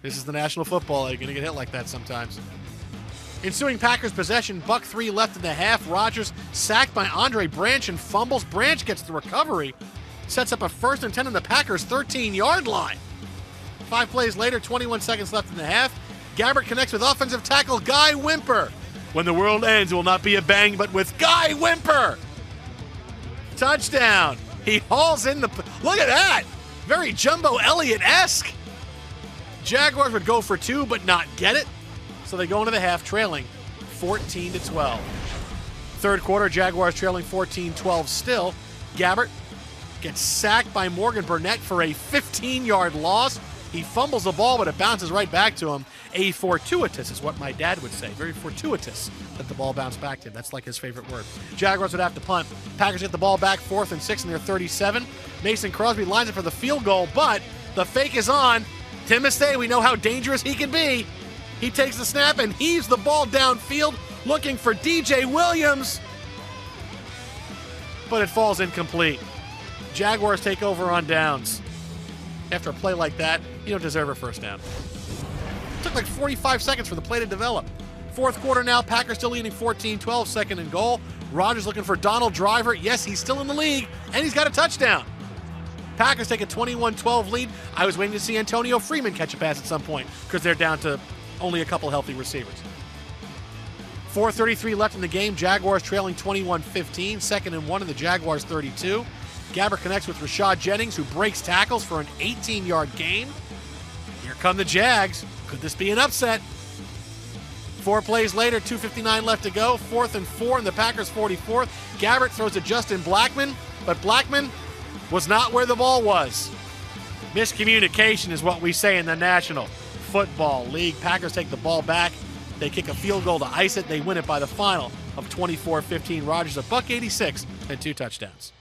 This is the National Football League. You're going to get hit like that sometimes. Ensuing Packers possession, buck 3 left in the half. Rodgers sacked by Andre Branch and fumbles. Branch gets the recovery. Sets up a 1st and 10 on the Packers' 13-yard line. 5 plays later, 21 seconds left in the half. Gabbert connects with offensive tackle Guy Whymper. When the world ends, it will not be a bang, but with Guy Whymper. Touchdown. He hauls in the... Look at that. Very Jumbo Elliott-esque. Jaguars would go for 2, but not get it. So they go into the half trailing 14-12. Third quarter, Jaguars trailing 14-12 still. Gabbert gets sacked by Morgan Burnett for a 15-yard loss. He fumbles the ball, but it bounces right back to him. A fortuitous is what my dad would say. Very fortuitous that the ball bounced back to him. That's like his favorite word. Jaguars would have to punt. Packers get the ball back, 4th and 6 in their 37. Mason Crosby lines it for the field goal, but the fake is on. Timothy, we know how dangerous he can be. He takes the snap and heaves the ball downfield, looking for DJ Williams. But it falls incomplete. Jaguars take over on downs. After a play like that, you don't deserve a first down. It took like 45 seconds for the play to develop. Fourth quarter now, Packers still leading 14-12, 2nd and goal. Rodgers looking for Donald Driver. Yes, he's still in the league, and he's got a touchdown. Packers take a 21-12 lead. I was waiting to see Antonio Freeman catch a pass at some point because they're down to only a couple healthy receivers. 4:33 left in the game. Jaguars trailing 21-15. 2nd and 1 in the Jaguars 32. Gabbert connects with Rashad Jennings, who breaks tackles for an 18-yard gain. Here come the Jags. Could this be an upset? 4 plays later, 2:59 left to go. 4th and 4 in the Packers 44th. Gabbert throws to Justin Blackmon, but Blackmon was not where the ball was. Miscommunication is what we say in the National Football League. Packers take the ball back. They kick a field goal to ice it. They win it by the final of 24-15. Rodgers a $186 and 2 touchdowns.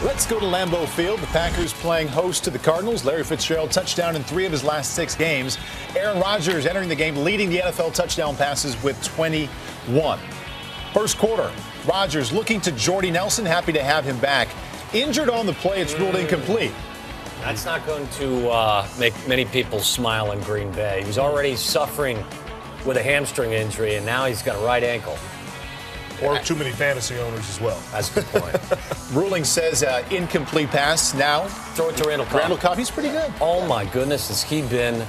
Let's go to Lambeau Field. The Packers playing host to the Cardinals. Larry Fitzgerald touchdown in 3 of his last 6 games. Aaron Rodgers entering the game leading the NFL touchdown passes with 21. First quarter, Rodgers looking to Jordy Nelson. Happy to have him back. Injured on the play, it's ruled incomplete. That's not going to make many people smile in Green Bay. He was already suffering with a hamstring injury, and now he's got a right ankle. Or too many fantasy owners as well. That's a good point. Ruling says incomplete pass. Now throw it to Randall Cobb. Randall Cobb, he's pretty good. Oh, my goodness, has he been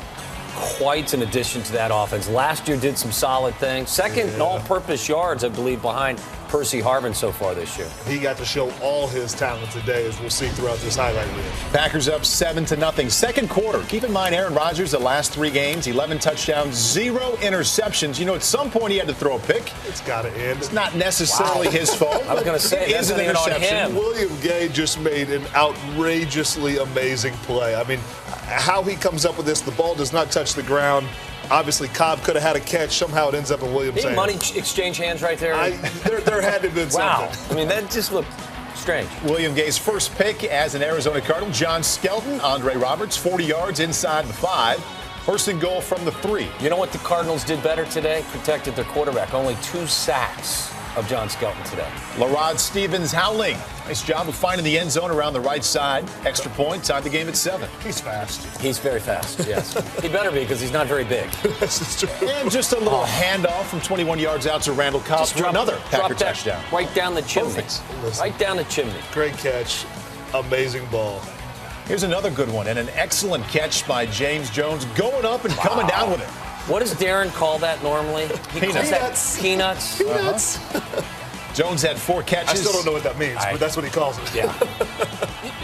quite an addition to that offense. Last year did some solid things. Second in all-purpose yards, I believe, behind Percy Harvin so far this year. He got to show all his talent today, as we'll see throughout this highlight reel. Packers up 7-0. Second quarter. Keep in mind, Aaron Rodgers, the last 3 games, 11 touchdowns, 0 interceptions. You know, at some point he had to throw a pick. It's got to end. It's not necessarily his fault. I was going to say, it is an interception. William Gay just made an outrageously amazing play. I mean, how he comes up with this, the ball does not touch the ground. Obviously, Cobb could have had a catch. Somehow it ends up in Williams' hands. Money exchange hands right there? There had to have been wow. something. I mean, that just looked strange. William Gay's first pick as an Arizona Cardinal. John Skelton, Andre Roberts, 40 yards inside the 5. First and goal from the 3. You know what the Cardinals did better today? Protected their quarterback. Only 2 sacks of John Skelton today. LaRod Stevens howling. Nice job of finding the end zone around the right side. Extra point, tied the game at 7. He's fast. He's very fast, yes. He better be because he's not very big. And just a little handoff from 21 yards out to Randall Cobb for another Packer touchdown. Right down the chimney. Right down the chimney. Great catch. Amazing ball. Here's another good one and an excellent catch by James Jones going up and coming down with it. What does Darren call that normally? Peanuts. Peanuts. Peanuts. Jones had 4 catches. I still don't know what that means, but that's what he calls it. Yeah.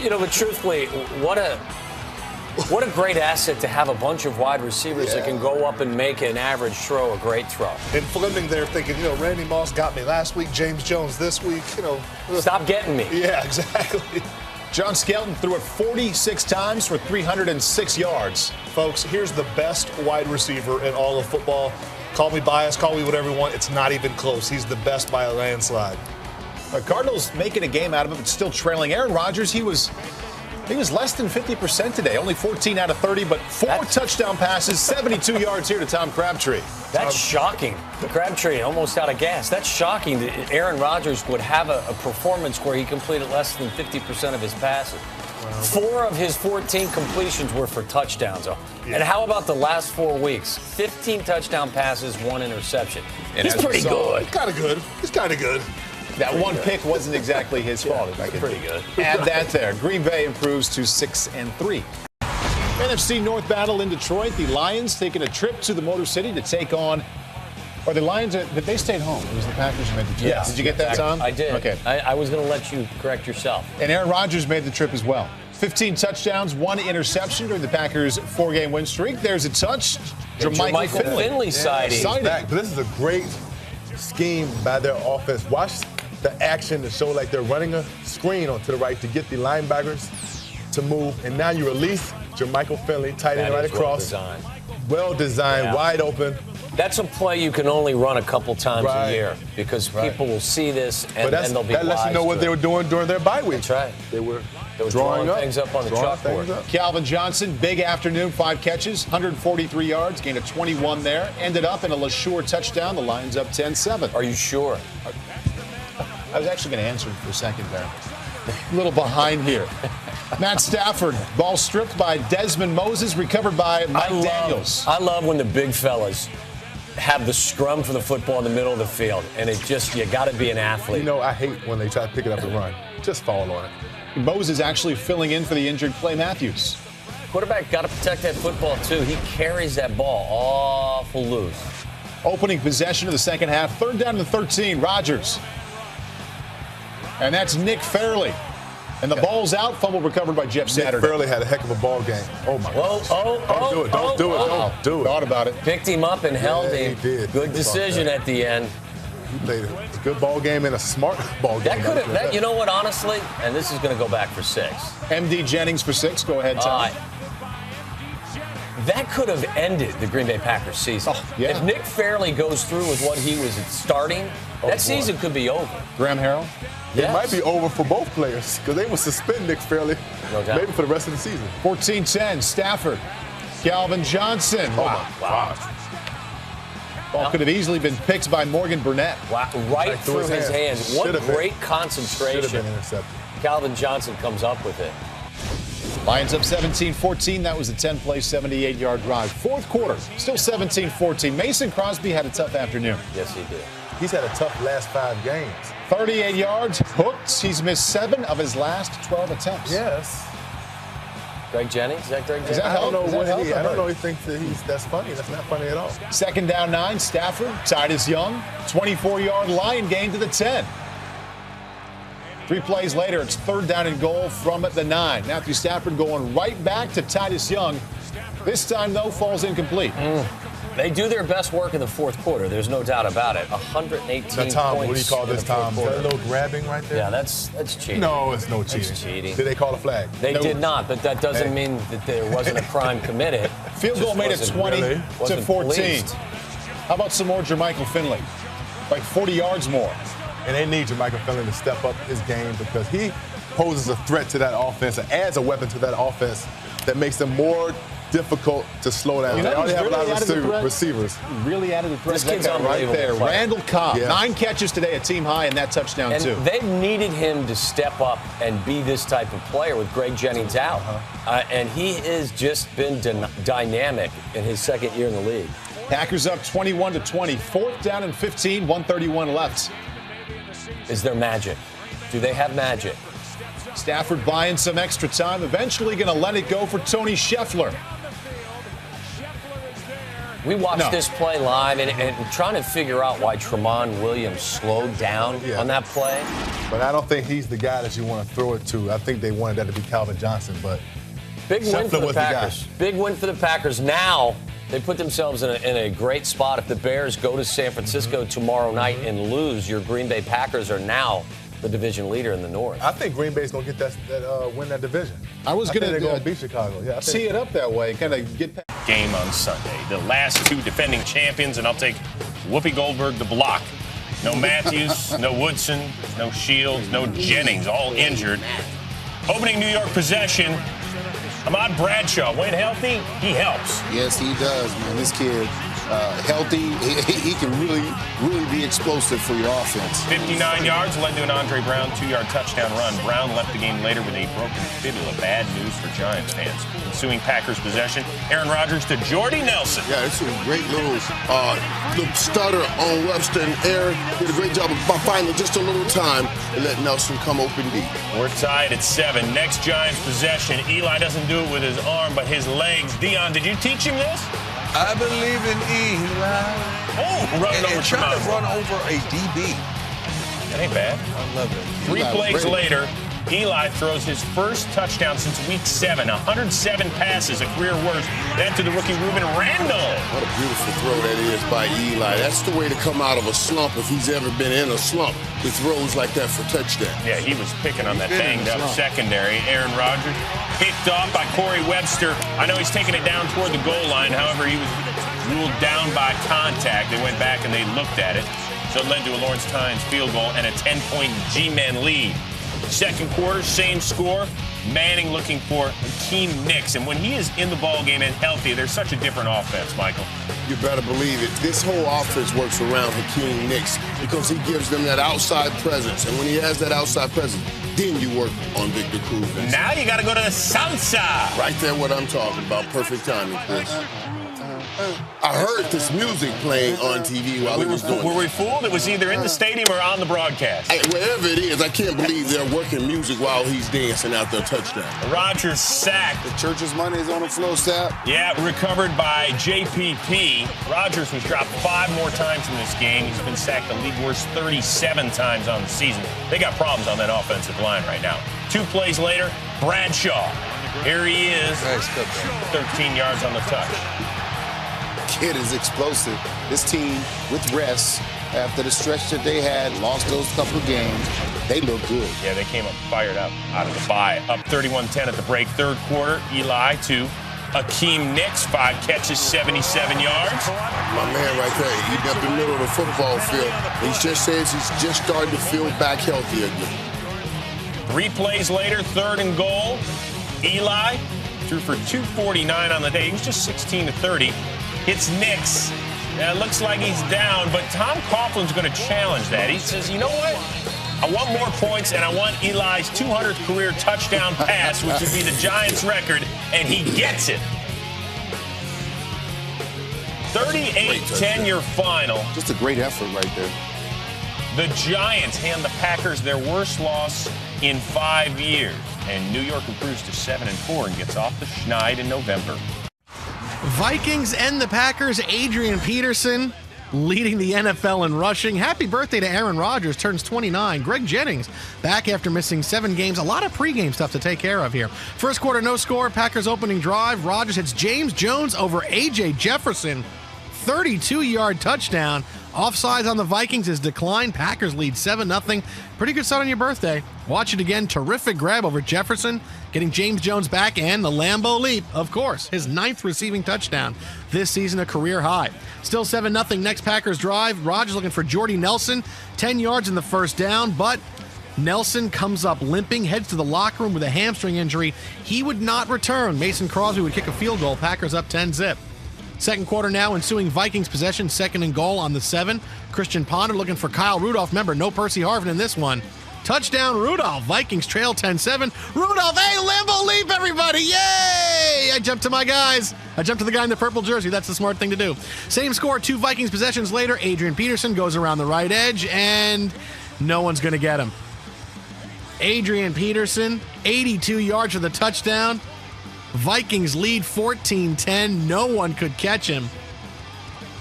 You know, but truthfully, what a great asset to have a bunch of wide receivers that can go up and make an average throw a great throw. And Fleming there thinking, Randy Moss got me last week, James Jones this week, Stop getting me. Yeah, exactly. John Skelton threw it 46 times for 306 yards. Folks, here's the best wide receiver in all of football. Call me biased, call me whatever you want. It's not even close. He's the best by a landslide. The Cardinals making a game out of it, but still trailing. Aaron Rodgers, he was less than 50% today. Only 14 out of 30, but 4 touchdown passes, 72 yards here to Tom Crabtree. That's shocking. Crabtree almost out of gas. That's shocking that Aaron Rodgers would have a performance where he completed less than 50% of his passes. 4 of his 14 completions were for touchdowns. Yeah. And how about the last 4 weeks? 15 touchdown passes, 1 interception. He's pretty good. He's kind of good. That one pick wasn't exactly his fault. Pretty good. Add that there. Green Bay improves to 6-3. NFC North battle in Detroit. The Lions taking a trip to the Motor City to take on. Or the Lions, but they stayed home. It was the Packers who made the trip. Yeah. Did you get that, Tom? I did. Okay. I was going to let you correct yourself. And Aaron Rodgers made the trip as well. 15 touchdowns, 1 interception during the Packers' 4-game win streak. There's a touch. Jermichael Finley sighting. But this is a great scheme by their offense. Watch the action to show like they're running a screen onto the right to get the linebackers to move. And now you release Jermichael Finley, tight end right across. Well designed, wide open. That's a play you can only run a couple times a year because people will see this and they'll be wise. That lets you know what they were doing during their bye week. That's right. They were drawing things up on the chalkboard. Calvin Johnson, big afternoon, 5 catches, 143 yards, gained a 21 there. Ended up in a LeSure touchdown. The Lions up 10-7. Are you sure? I was actually going to answer for a second there. A little behind here. Matt Stafford, ball stripped by Desmond Moses, recovered by Mike Daniels. I love when the big fellas have the scrum for the football in the middle of the field, and you got to be an athlete. You know, I hate when they try to pick it up and run. Just fall on it. Moses actually filling in for the injured Clay Matthews. Quarterback got to protect that football, too. He carries that ball awful loose. Opening possession of the second half. 3rd down to 13. Rodgers. And that's Nick Fairley. And the ball's out. Fumble recovered by Jeff Saturday. Nick Fairley had a heck of a ball game. Oh, my gosh. Don't do it. Don't do it. Thought about it. Picked him up and held him. He did. Good decision at the end. He played a good ball game and a smart ball game. You know what, honestly? And this is going to go back for 6. MD Jennings for 6. Go ahead, Tom. That could have ended the Green Bay Packers season. If Nick Fairley goes through with what he was starting, that season could be over. Graham Harrell? It might be over for both players because they will suspend Nick Fairley maybe for the rest of the season. 14-10, Stafford. Calvin Johnson. Wow. Ball could have easily been picked by Morgan Burnett. Wow, right through his hands. What great concentration. Should have been intercepted. Calvin Johnson comes up with it. Lions up 17-14. That was a 10-play, 78-yard drive. Fourth quarter, still 17-14. Mason Crosby had a tough afternoon. Yes, he did. He's had a tough last 5 games. 38 yards, hooked. He's missed 7 of his last 12 attempts. Yes. Greg Jennings? Is that Greg Jennings? I don't know. He thinks that that's funny. That's not funny at all. 2nd down 9, Stafford. Titus Young. 24-yard line gain to the 10. 3 plays later, it's 3rd down and goal from the 9. Matthew Stafford going right back to Titus Young. This time, though, falls incomplete. They do their best work in the fourth quarter. There's no doubt about it. 118 now, Tom, points. What do you call this, Tom? Is that a little grabbing right there? Yeah, that's cheating. No, it's no cheating. That's cheating. Did they call a flag? They did not, but that doesn't mean that there wasn't a crime committed. Field goal made it 20-14. How about some more Jermichael Finley? Like 40 yards more. And they need Jermichael Finley to step up his game because he poses a threat to that offense and adds a weapon to that offense that makes them more difficult to slow down. They already have a lot of receivers. Really added the threat. This kid's unbelievable. Right there. Randall Cobb, 9 catches today, a team high, and that touchdown, too. They've needed him to step up and be this type of player with Greg Jennings out. And he has just been dynamic in his 2nd year in the league. Packers up 21-20. 4th down and 15, 1:31 left. Is there magic? Do they have magic? Stafford buying some extra time. Eventually going to let it go for Tony Scheffler. We watched this play live and trying to figure out why Tramon Williams slowed down on that play. But I don't think he's the guy that you want to throw it to. I think they wanted that to be Calvin Johnson, but big win for the Packers. Big win for the Packers. Now they put themselves in a great spot. If the Bears go to San Francisco tomorrow night and lose, your Green Bay Packers are now the division leader in the North. I think Green Bay's going to get win that division. I was going to beat Chicago. Yeah, see it up that way. Kind of get game on Sunday. The last 2 defending champions, and I'll take Whoopi Goldberg to block. No Matthews, no Woodson, no Shields, no Jennings, all injured. Opening New York possession, Ahmad Bradshaw went healthy. He helps. Yes, he does, man. This kid, healthy, he can really be explosive for your offense. 59 yards led to an Andre Brown 2-yard touchdown run. Brown left the game later with a broken fibula. Bad news for Giants fans. Ensuing Packers possession, Aaron Rodgers to Jordy Nelson. Yeah, it's a great little stutter on Webster, and Aaron did a great job of finding just a little time and let Nelson come open deep. We're tied at 7. Next Giants possession. Eli doesn't do it with his arm, but his legs. Dion, did you teach him this? I believe in Eli. Oh, running over trying to run over a DB. That ain't bad. I love it. 3 plays later, Eli throws his first touchdown since week 7. 107 passes, a career worst. Then to the rookie Ruben Randall. What a beautiful throw that is by Eli. That's the way to come out of a slump if he's ever been in a slump. He throws like that for touchdown. Yeah, he was picking on that banged up secondary. Aaron Rodgers picked off by Corey Webster. I know he's taking it down toward the goal line. However, he was ruled down by contact. They went back and they looked at it. So it led to a Lawrence Tynes field goal and a 10-point G-Men lead. Second quarter, same score. Manning looking for Hakeem Nicks. And when he is in the ball game and healthy, there's such a different offense, Michael. You better believe it. This whole offense works around Hakeem Nicks because he gives them that outside presence. And when he has that outside presence, then you work on Victor Cruz. Now you got to go to the south side. Right there, what I'm talking about. Perfect timing, Chris. I heard this music playing on TV while he was doing it. Were we fooled? It was either in the stadium or on the broadcast. Wherever it is, I can't believe they're working music while he's dancing out their touchdown. Rodgers sacked. The church's money is on the floor, Sap. Yeah, recovered by JPP. Rodgers was dropped 5 more times in this game. He's been sacked the league worst 37 times on the season. They got problems on that offensive line right now. 2 plays later, Bradshaw. Here he is. 13 yards on the touch. Kid is explosive. This team, with rest, after the stretch that they had, lost those couple of games, they look good. Yeah, they came up fired up out of the bye. Up 31-10 at the break. Third quarter, Eli to Akeem Nicks, 5 catches, 77 yards. My man right there, he's up the middle of the football field. He just says he's just starting to feel back healthy again. 3 plays later, 3rd and goal. Eli threw for 249 on the day. He was just 16 to 30. Hits Nicks. Now, it looks like he's down, but Tom Coughlin's going to challenge that. He says, you know what? I want more points, and I want Eli's 200th career touchdown pass, which would be the Giants' record, and he gets it. 38-10 your final. Just a great effort right there. The Giants hand the Packers their worst loss in 5 years, and New York improves to 7-4 and gets off the schneid in November. Vikings and the Packers. Adrian Peterson leading the NFL in rushing. Happy birthday to Aaron Rodgers, turns 29. Greg Jennings back after missing 7 games. A lot of pregame stuff to take care of here. First quarter, no score. Packers opening drive. Rodgers hits James Jones over A.J. Jefferson. 32-yard touchdown. Offsides on the Vikings is declined. Packers lead 7-0. Pretty good start on your birthday. Watch it again. Terrific grab over Jefferson, getting James Jones back, and the Lambeau leap, of course, his 9th receiving touchdown this season, a career high. Still 7-0 next Packers drive. Rodgers looking for Jordy Nelson. 10 yards in the first down, but Nelson comes up limping, heads to the locker room with a hamstring injury. He would not return. Mason Crosby would kick a field goal. Packers up 10-0. Second quarter now, ensuing Vikings possession, 2nd and goal on the 7. Christian Ponder looking for Kyle Rudolph. Remember, no Percy Harvin in this one. Touchdown, Rudolph. Vikings trail 10-7. Rudolph, hey, Lambeau leap, everybody. Yay! I jumped to my guys. I jumped to the guy in the purple jersey. That's the smart thing to do. Same score, 2 Vikings possessions later. Adrian Peterson goes around the right edge, and no one's going to get him. Adrian Peterson, 82 yards for the touchdown. Vikings lead 14-10. No one could catch him.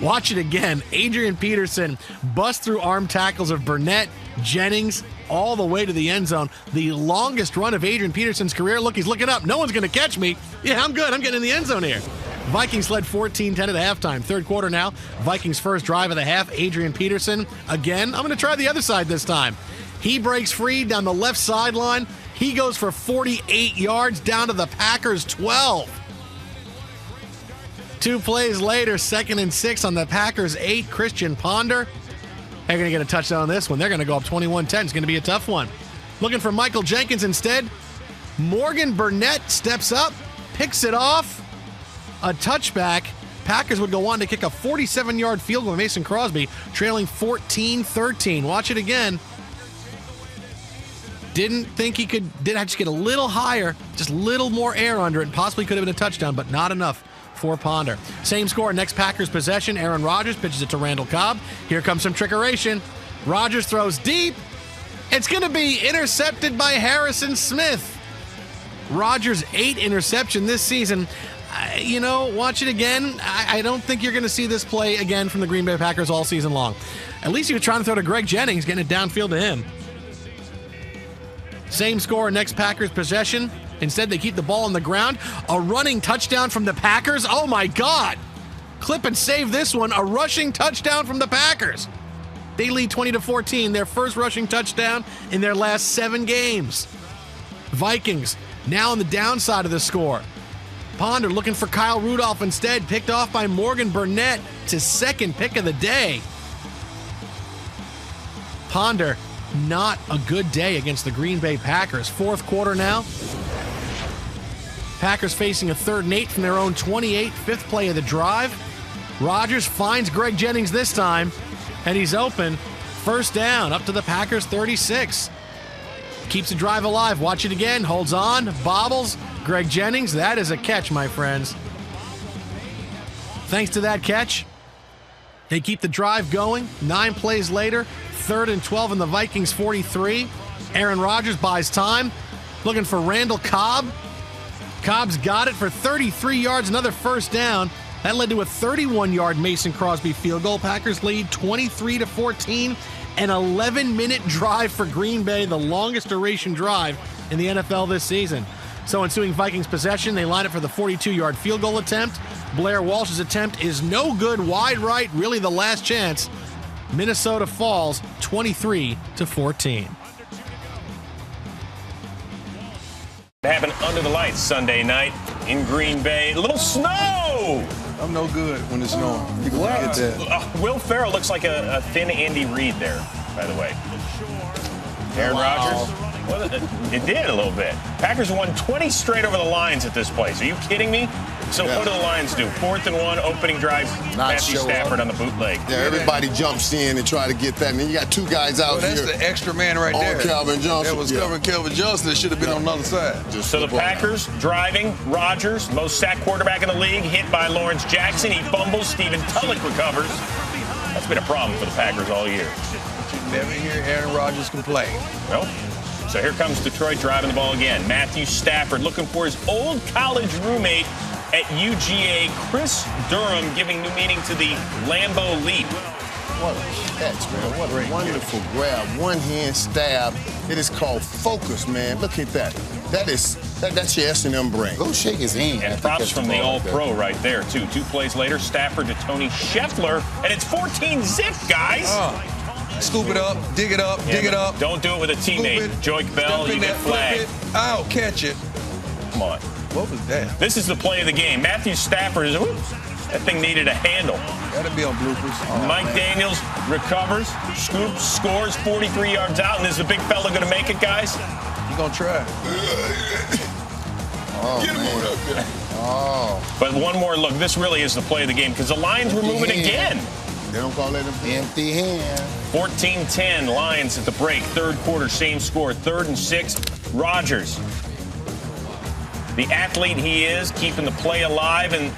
Watch it again. Adrian Peterson busts through arm tackles of Burnett, Jennings, all the way to the end zone. The longest run of Adrian Peterson's career. Look, he's looking up. No one's going to catch me. Yeah, I'm good. I'm getting in the end zone here. Vikings led 14-10 at the halftime. Third quarter now. Vikings' first drive of the half. Adrian Peterson again. I'm going to try the other side this time. He breaks free down the left sideline. He goes for 48 yards down to the Packers' 12. 2 plays later, 2nd and 6 on the Packers' 8. Christian Ponder. They're going to get a touchdown on this one. They're going to go up 21-10. It's going to be a tough one. Looking for Michael Jenkins instead. Morgan Burnett steps up, picks it off. A touchback. Packers would go on to kick a 47-yard field goal with Mason Crosby, trailing 14-13. Watch it again. Didn't think he could, did have to get a little higher, just a little more air under it, and possibly could have been a touchdown, but not enough for Ponder. Same score, next Packers possession. Aaron Rodgers pitches it to Randall Cobb. Here comes some trickeration. Rodgers throws deep. It's going to be intercepted by Harrison Smith. Rodgers' 8th interception this season. Watch it again. I don't think you're going to see this play again from the Green Bay Packers all season long. At least he was trying to throw to Greg Jennings, getting it downfield to him. Same score, next Packers possession. Instead, they keep the ball on the ground. A running touchdown from the Packers. Oh, my God. Clip and save this one. A rushing touchdown from the Packers. They lead 20-14, their first rushing touchdown in their last 7 games. Vikings now on the downside of the score. Ponder looking for Kyle Rudolph instead, picked off by Morgan Burnett to 2nd pick of the day. Ponder, not a good day against the Green Bay Packers. Fourth quarter now. Packers facing a 3rd and 8 from their own 28, 5th play of the drive. Rodgers finds Greg Jennings this time, and he's open. First down, up to the Packers 36. Keeps the drive alive. Watch it again. Holds on. Bobbles. Greg Jennings. That is a catch, my friends. thanks to that catch, they keep the drive going. 9 plays later, 3rd and 12 in the Vikings 43. Aaron Rodgers buys time, looking for Randall Cobb. Cobb's got it for 33 yards, another first down. That led to a 31-yard Mason Crosby field goal. Packers lead 23-14. An 11-minute drive for Green Bay, the longest duration drive in the NFL this season. So ensuing Vikings possession, they line up for the 42-yard field goal attempt. Blair Walsh's attempt is no good, wide right, really the last chance. Minnesota falls 23-14. It happened under the lights Sunday night in Green Bay. A little snow! I'm no good when it's snowing. You can get that. Will Ferrell looks like a thin Andy Reid there, by the way. Aaron Rodgers? Well, it did a little bit. Packers won 20 straight over the Lions at this place. Are you kidding me? So what do the Lions do? 4th and 1, opening drive, Matthew Stafford on the bootleg. Yeah, everybody jumps in and try to get that. And then you got 2 guys out here. That's the extra man right there. Calvin Johnson. That was covering Calvin Johnson. That should have been on the other side. So the Packers driving. Rodgers, most sacked quarterback in the league, hit by Lawrence Jackson. He fumbles. Stephen Tulloch recovers. That's been a problem for the Packers all year. Never hear Aaron Rodgers complain. Nope. So here comes Detroit driving the ball again. Matthew Stafford looking for his old college roommate at UGA, Chris Durham, giving new meaning to the Lambeau Leap. What a catch, man. What a wonderful grab. One-hand stab. It is called focus, man. Look at that. That's your S&M brain. Go shake his hand. And props from the All-Pro right there, too. 2 plays later, Stafford to Tony Scheffler, and it's 14-zip, guys. Scoop it up, dig it up, dig it up. Don't do it with a teammate. Joik Bell, you get flagged. I'll catch it. Come on. What was that? This is the play of the game. Matthew Stafford that thing needed a handle. Gotta be on bloopers. Mike Daniels recovers, scoops, scores 43 yards out, and is the big fella going to make it, guys? You gonna try? Get him on up there. Oh. But one more look. This really is the play of the game because the Lions were moving again. They don't call it an empty hand. 14-10 Lions at the break. 3rd quarter, same score. 3rd and 6. Rodgers. The athlete he is, keeping the play alive, and,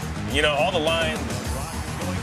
all the Lions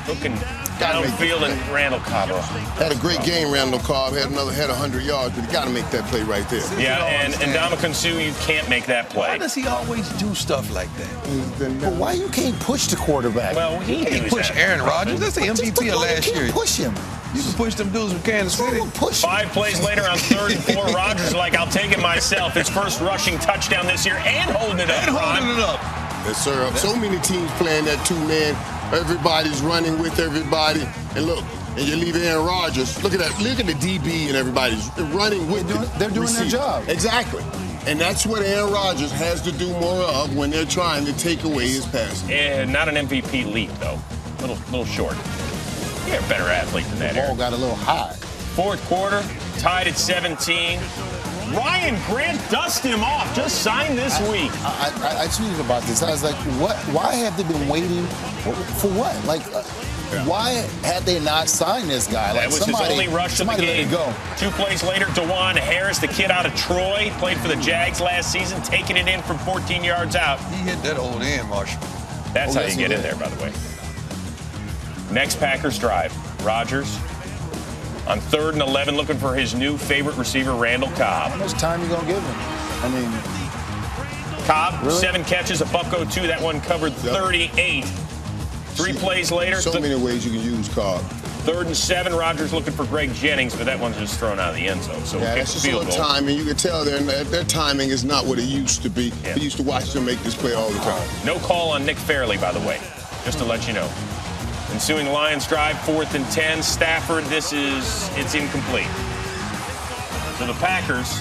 looking downfield, and Randall Cobb. Had a great game, Randall Cobb. Had 100 yards, but you got to make that play right there. Yeah, and Ndamukong Suh, you can't make that play. Why does he always do stuff like that? But why you can't push the quarterback? Well, he can't push Aaron Rodgers. That's the MVP of last year. Push him. You can push them dudes with Kansas City. 5 plays later on 3rd and 4, Rodgers I'll take it myself. His first rushing touchdown this year and holding it up. Yes, sir. So many teams playing that 2-man. Everybody's running with everybody. And look, and you leave Aaron Rodgers. Look at that. Look at the DB and everybody's running with They're doing their job. Exactly. And that's what Aaron Rodgers has to do more of when they're trying to take away his passes. And not an MVP leap, though. Little short. You're a better athlete than that, The ball got a little high. 4th quarter, tied at 17. Ryan Grant dust him off. Just signed this week. I tweeted about this. I was like, what? Why have they been waiting for what? Why had they not signed this guy? That was his only rush of the game. 2 plays later, DeJuan Harris, the kid out of Troy, played for the Jags last season, taking it in from 14 yards out. He hit that old end, Marshall. That's how you get in there, by the way. Next Packers drive. Rodgers on 3rd and 11, looking for his new favorite receiver, Randall Cobb. How much time you gonna give him? Cobb, really? 7 catches, a $102. That one covered 38. 3 plays later. So many ways you can use Cobb. 3rd and 7, Rodgers looking for Greg Jennings, but that one's just thrown out of the end zone. So yeah, that's just a little timing. You can tell their timing is not what it used to be. Yeah. We used to watch them make this play all the time. No call on Nick Fairley, by the way, just to let you know. Ensuing Lions drive, 4th and 10. Stafford, it's incomplete. So the Packers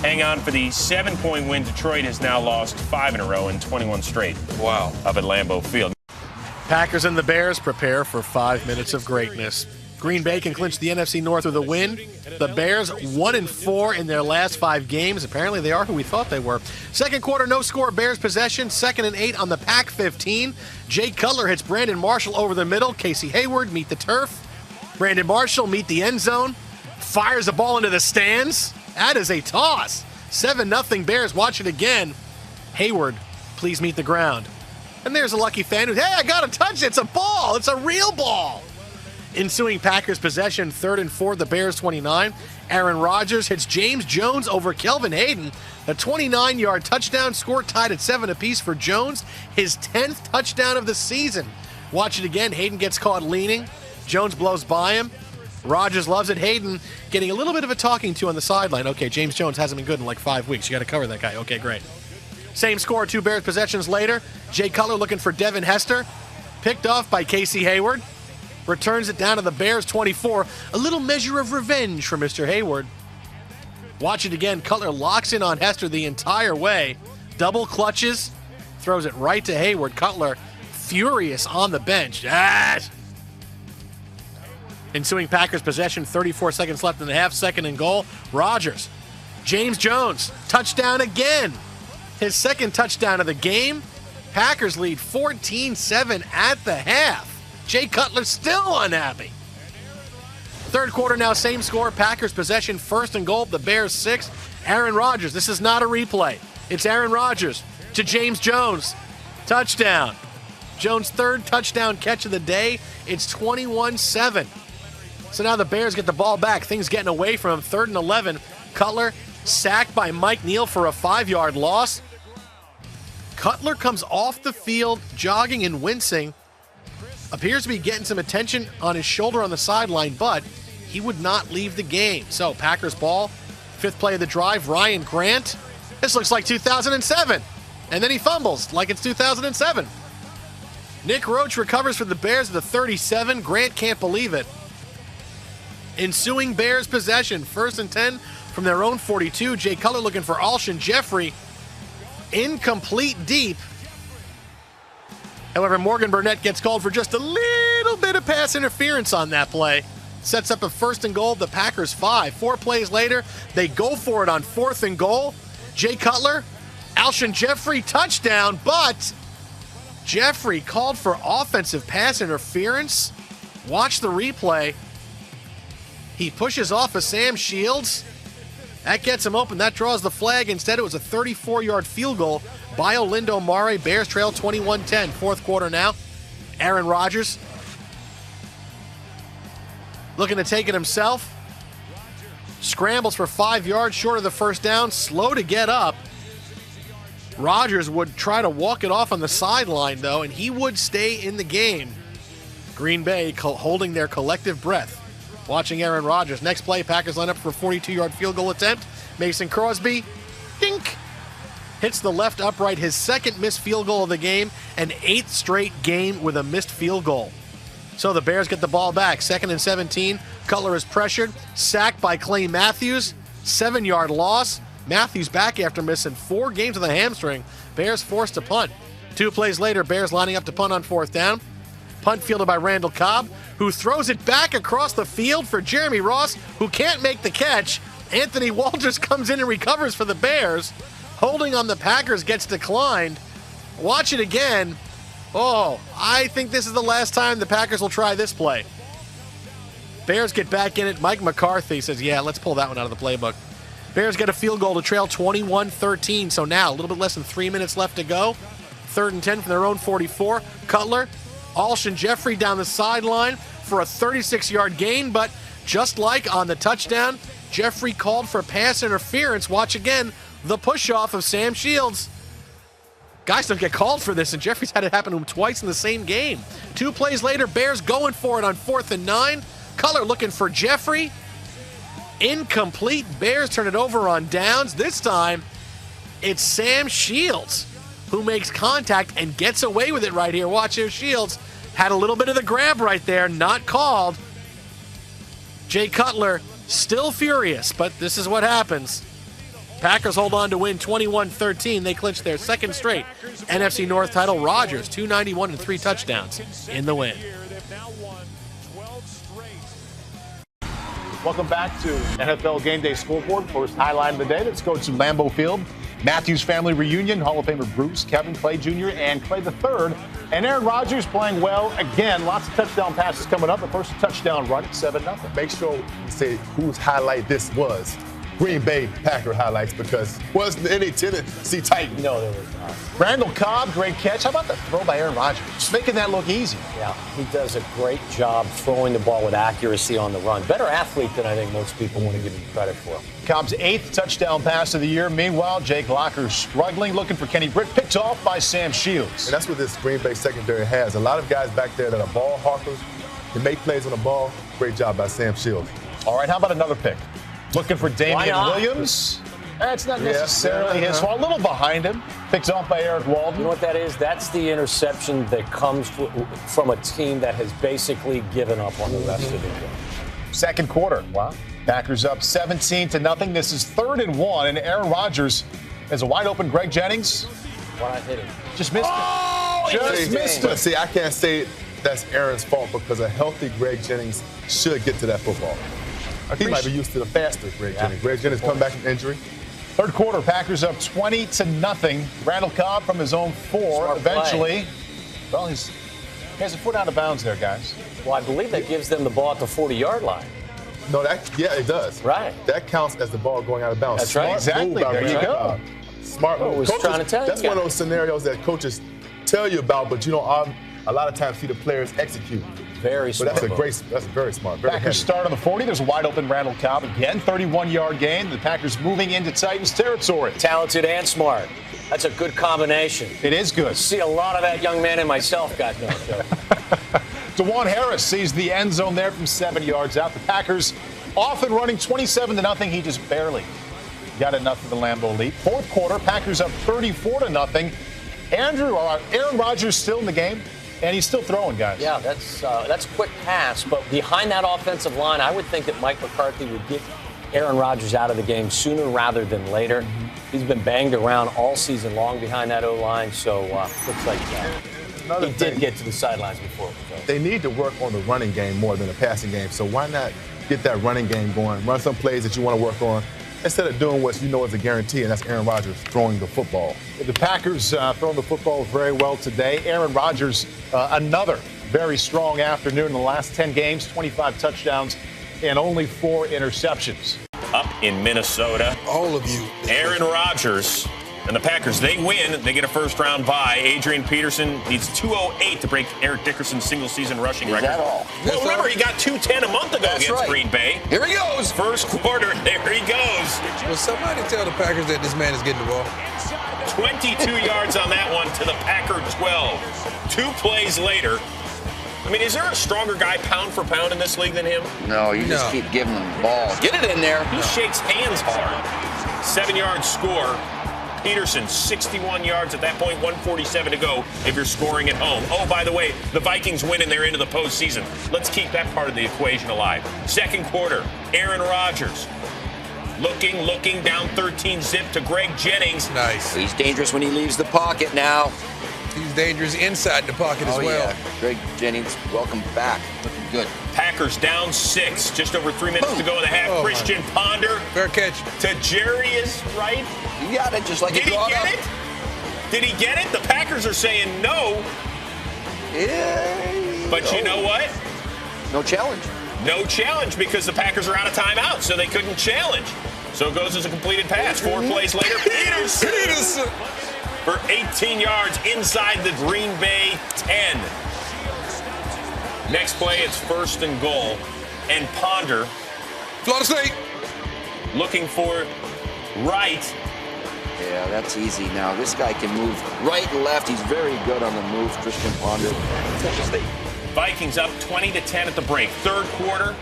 hang on for the 7-point win. Detroit has now lost 5 in a row and 21 straight. Wow. Up at Lambeau Field. Packers and the Bears prepare for 5 minutes of greatness. Green Bay can clinch the NFC North with a win. The Bears 1-4 in their last 5 games. Apparently they are who we thought they were. 2nd quarter, no score, Bears possession. 2nd and 8 on the Pack 15. Jay Cutler hits Brandon Marshall over the middle. Casey Hayward meet the turf. Brandon Marshall meet the end zone. Fires the ball into the stands. That is a toss. 7-0 Bears. Watch it again. Hayward, please meet the ground. And there's a lucky fan who, hey, I got to touch it. It's a ball. It's a real ball. Ensuing Packers possession, 3rd and 4, the Bears 29. Aaron Rodgers hits James Jones over Kelvin Hayden. A 29-yard touchdown, score tied at 7 apiece for Jones. His 10th touchdown of the season. Watch it again. Hayden gets caught leaning. Jones blows by him. Rodgers loves it. Hayden getting a little bit of a talking to on the sideline. Okay, James Jones hasn't been good in like 5 weeks. You got to cover that guy. Okay, great. Same score, 2 Bears possessions later. Jay Cutler looking for Devin Hester. Picked off by Casey Hayward. Returns it down to the Bears 24. A little measure of revenge for Mr. Hayward. Watch it again. Cutler locks in on Hester the entire way. Double clutches. Throws it right to Hayward. Cutler furious on the bench. Ensuing Packers possession, 34 seconds left in the half, 2nd and goal. Rodgers. James Jones. Touchdown again. His 2nd touchdown of the game. Packers lead 14-7 at the half. Jay Cutler still unhappy. 3rd quarter now, same score. Packers possession, 1st and goal. The Bears 6. Aaron Rodgers. This is not a replay. It's Aaron Rodgers to James Jones. Touchdown. Jones' 3rd touchdown catch of the day. It's 21-7. So now the Bears get the ball back. Things getting away from him. 3rd and 11. Cutler sacked by Mike Neal for a 5-yard loss. Cutler comes off the field, jogging and wincing. Appears to be getting some attention on his shoulder on the sideline, but he would not leave the game. So Packers ball, 5th play of the drive, Ryan Grant. This looks like 2007. And then he fumbles like it's 2007. Nick Roach recovers for the Bears at the 37. Grant can't believe it. Ensuing Bears possession, 1st and 10 from their own 42. Jay Cutler looking for Alshon Jeffrey. Incomplete deep. However, Morgan Burnett gets called for just a little bit of pass interference on that play. Sets up a 1st and goal, the Packers 5. 4 plays later, they go for it on 4th and goal. Jay Cutler, Alshon Jeffrey, touchdown, but Jeffrey called for offensive pass interference. Watch the replay. He pushes off of Sam Shields. That gets him open. That draws the flag. Instead, it was a 34-yard field goal by Olindo Mare. Bears trail 21-10. 4th quarter now. Aaron Rodgers looking to take it himself. Scrambles for 5 yards short of the 1st down. Slow to get up. Rodgers would try to walk it off on the sideline, though, and he would stay in the game. Green Bay holding their collective breath. Watching Aaron Rodgers. Next play, Packers line up for a 42-yard field goal attempt. Mason Crosby, dink, hits the left upright, his 2nd missed field goal of the game, an 8th straight game with a missed field goal. So the Bears get the ball back. 2nd and 17. Cutler is pressured, sacked by Clay Matthews, 7-yard loss. Matthews back after missing 4 games with a hamstring. Bears forced to punt. 2 plays later, Bears lining up to punt on 4th down. Punt fielded by Randall Cobb, who throws it back across the field for Jeremy Ross, who can't make the catch. Anthony Walters comes in and recovers for the Bears. Holding on the Packers gets declined. Watch it again. Oh, I think this is the last time the Packers will try this play. Bears get back in it. Mike McCarthy says, yeah, let's pull that one out of the playbook. Bears get a field goal to trail 21-13. So now, a little bit less than 3 minutes left to go. 3rd and 10 from their own 44. Cutler, Alshon Jeffrey down the sideline for a 36-yard gain, but just like on the touchdown, Jeffrey called for pass interference. Watch again, the push-off of Sam Shields. Guys don't get called for this, and Jeffrey's had it happen to him twice in the same game. 2 plays later, Bears going for it on 4th and 9. Cutler looking for Jeffrey. Incomplete. Bears turn it over on downs. This time, it's Sam Shields who makes contact and gets away with it right here. Watch here, Shields had a little bit of the grab right there, not called. Jay Cutler still furious, but this is what happens. Packers hold on to win 21-13. They clinch their 2nd straight NFC North title. Rodgers, 291 and 3 touchdowns in the win. Welcome back to NFL Game Day Scoreboard. First highlight of the day. Let's go to Lambeau Field. Matthews family reunion. Hall of Famer Bruce, Kevin, Clay Jr., and Clay III. And Aaron Rodgers playing well again. Lots of touchdown passes coming up. The first touchdown run at 7-0. Make sure you say whose highlight this was. Green Bay Packer highlights because wasn't any Tennessee Titan. No, there was not. Randall Cobb, great catch. How about the throw by Aaron Rodgers? Just making that look easy. Yeah, he does a great job throwing the ball with accuracy on the run. Better athlete than I think most people want to give him credit for. Cobb's 8th touchdown pass of the year. Meanwhile, Jake Locker's struggling, looking for Kenny Britt, picked off by Sam Shields. And that's what this Green Bay secondary has. A lot of guys back there that are ball hawkers. They make plays on the ball. Great job by Sam Shields. All right, how about another pick? Looking for Damian Williams. That's not necessarily his fault. A little behind him. Picked off by Eric Walden. You know what that is? That's the interception that comes from a team that has basically given up on the rest of the game. Second quarter. Wow. Packers up 17-0. This is 3rd and 1, and Aaron Rodgers has a wide open Greg Jennings. Why not hit him? Just missed it. Just missed it. See, I can't say that's Aaron's fault because a healthy Greg Jennings should get to that football. He might be used to the faster Greg Jennings. Greg Jennings come back from injury. Third quarter, Packers up 20-0. Randall Cobb from his own 4. Smart Eventually, play. well, he has a foot out of bounds there, guys. Well, I believe that gives them the ball at the 40-yard line. No, it does. Right. That counts as the ball going out of bounds. That's right. Exactly. There you go. Smart move. I was trying to tell you. That's one of those scenarios that coaches tell you about, but you don't a lot of times see the players execute. Very smart. But that's very smart. Very Packers heavy. start on the 40. There's a wide open Randall Cobb again. 31-yard gain. The Packers moving into Titans territory. Talented and smart. That's a good combination. It is good. I see a lot of that young man in myself, God knows. DeJuan Harris sees the end zone there from 7 yards out. The Packers off and running 27-0. He just barely got enough for the Lambeau lead. Fourth quarter, Packers up 34-0. Aaron Rodgers still in the game, and he's still throwing, guys. Yeah, that's quick pass. But behind that offensive line, I would think that Mike McCarthy would get Aaron Rodgers out of the game sooner rather than later. He's been banged around all season long behind that O-line, so looks like he did get to the sidelines before. They need to work on the running game more than the passing game, so why not get that running game going, run some plays that you want to work on, instead of doing what you know is a guarantee, and that's Aaron Rodgers throwing the football. The Packers throwing the football very well today. Aaron Rodgers, another very strong afternoon in the last 10 games, 25 touchdowns and only 4 interceptions. Up in Minnesota. All of you. Aaron Rodgers and the Packers, they win. They get a first-round bye. Adrian Peterson needs 208 to break Eric Dickerson's single-season rushing record. Is that all? Well, remember, he got 210 a month ago against Green Bay. Here he goes. First quarter, there he goes. Will somebody tell the Packers that this man is getting the ball? 22 yards on that one to the Packer 12. 2 plays later. I mean, is there a stronger guy pound for pound in this league than him? No, you just keep giving him the ball. Get it in there. He shakes hands hard. 7-yard score. Peterson, 61 yards at that point, 147 to go if you're scoring at home. Oh, by the way, the Vikings win and they're into the postseason. Let's keep that part of the equation alive. Second quarter, Aaron Rodgers. Looking, down 13 zip to Greg Jennings. Nice. He's dangerous when he leaves the pocket now. He's dangerous inside the pocket as well. Yeah. Greg Jennings, welcome back. Looking good. Packers down 6, just over 3 minutes to go in the half. Christian Ponder. Fair catch. To Jarius Wright. You got it, just like Did he get it? Did he get it? The Packers are saying no. Yeah. But you know what? No challenge. No challenge because the Packers are out of timeout, so they couldn't challenge. So it goes as a completed pass. 4 plays later, Peterson for 18 yards inside the Green Bay 10. Next play, it's 1st and goal. And Ponder, Florida State, looking for Wright. Yeah, that's easy now. This guy can move right and left. He's very good on the move, Christian Ponder. Vikings up 20-10 at the break. Third quarter,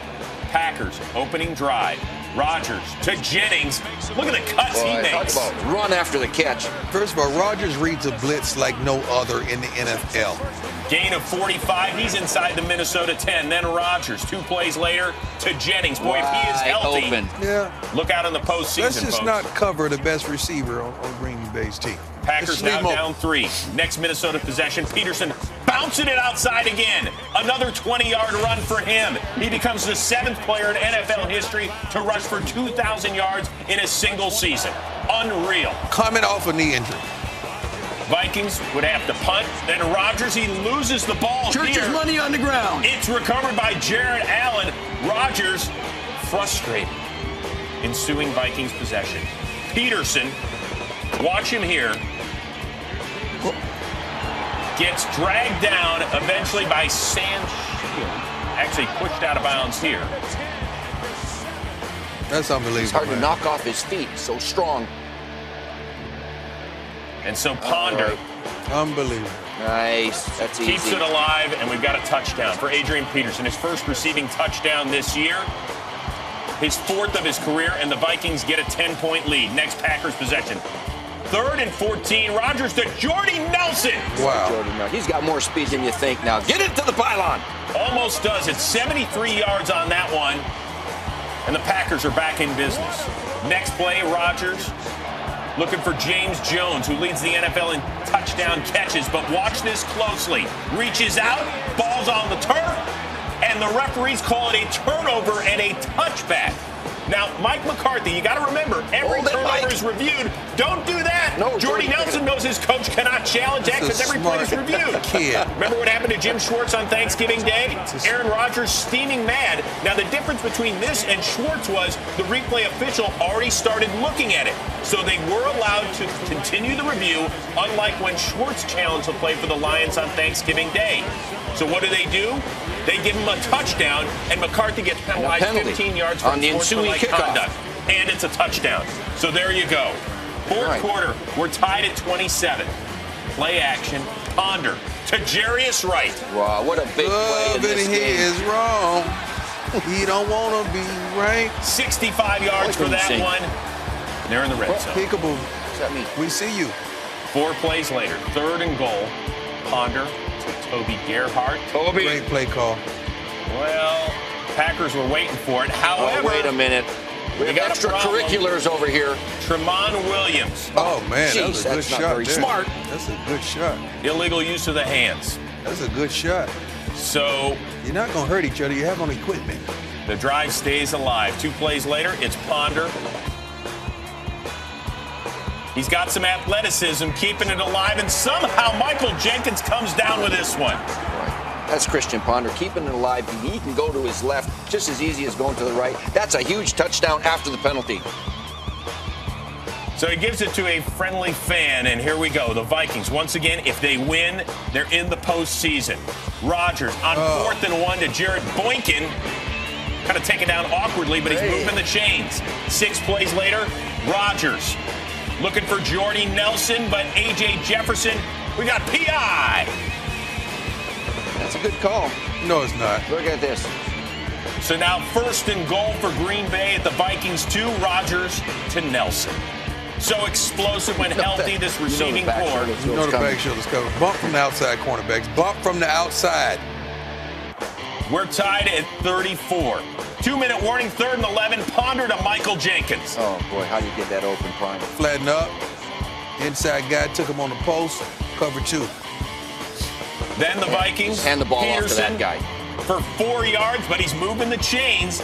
Packers opening drive. Rodgers to Jennings. Look at the cuts he makes. Talk about run after the catch. First of all, Rodgers reads a blitz like no other in the NFL. Gain of 45. He's inside the Minnesota 10. Then Rodgers, 2 plays later to Jennings. Boy, if he is healthy, look out in the postseason, Let's just folks. not cover the best receiver on Green Bay's team. Packers now down 3. Next Minnesota possession, Peterson bouncing it outside again. Another 20-yard run for him. He becomes the 7th player in NFL history to rush for 2,000 yards in a single season. Unreal. Coming off a knee injury. Vikings would have to punt. Then Rodgers, he loses the ball Church's money on the ground. It's recovered by Jared Allen. Rodgers frustrated. ensuing Vikings possession. Peterson, watch him here, gets dragged down eventually by Sam Shield. Actually pushed out of bounds here. That's unbelievable. It's hard to knock off his feet. So strong. And so Ponder. Unbelievable. Nice. That's easy. Keeps it alive, and we've got a touchdown for Adrian Peterson. His first receiving touchdown this year. His fourth of his career, and the Vikings get a 10-point lead. Next Packers possession. 3rd and 14. Rodgers to Jordy Nelson. Wow. He's got more speed than you think now. Get it to the pylon. Almost does. It's 73 yards on that one. And the Packers are back in business. Next play, Rodgers looking for James Jones, who leads the NFL in touchdown catches. But watch this closely. Reaches out, ball's on the turf, and the referees call it a turnover and a touchback. Now, Mike McCarthy, you got to remember, every turnover is reviewed. Don't do that. No, Jordy Nelson knows his coach cannot challenge that because every play is reviewed. Remember what happened to Jim Schwartz on Thanksgiving Day? Aaron Rodgers steaming mad. Now, the difference between this and Schwartz was the replay official already started looking at it. So they were allowed to continue the review, unlike when Schwartz challenged the play for the Lions on Thanksgiving Day. So what do? They give him a touchdown, and McCarthy gets penalized 15 yards for unsportsmanlike conduct. And it's a touchdown. So there you go. Fourth quarter, we're tied at 27. Play action, Ponder to Jarius Wright. Wow, what a big play in this game. He is wrong. He don't want to be right. 65 yards for that one. They're in the red zone. Peekaboo. What's that mean? We see you. 4 plays later, 3rd and goal. Ponder to Toby Gerhart. Great play call. Well, Packers were waiting for it. However, wait a minute. We have extracurriculars over here. Tremont Williams. Oh, man, that was a good shot. Very smart. That's a good shot. Illegal use of the hands. That's a good shot. So you're not going to hurt each other. You have on equipment. The drive stays alive. 2 plays later, it's Ponder. He's got some athleticism, keeping it alive, and somehow Michael Jenkins comes down with this one. That's Christian Ponder, keeping it alive. He can go to his left just as easy as going to the right. That's a huge touchdown after the penalty. So he gives it to a friendly fan, and here we go. The Vikings, once again, if they win, they're in the postseason. Rodgers on 4th and 1 to Jared Boykin. Kind of taken down awkwardly, but he's moving the chains. 6 plays later, Rodgers looking for Jordy Nelson, but A.J. Jefferson, we got P.I. That's a good call. No, it's not. Look at this. So now 1st and goal for Green Bay at the Vikings 2, Rodgers to Nelson. So explosive when healthy, this receiving core. You know the back shoulder's covered. Bump from the outside, cornerbacks. Bump from the outside. We're tied at 34. 2-minute warning, 3rd and 11. Ponder to Michael Jenkins. Oh, boy, how do you get that open, Prime? Flatten up. Inside guy took him on the post. Cover 2. Then the Vikings. Hand the ball Peterson off to that guy. For 4 yards, but he's moving the chains.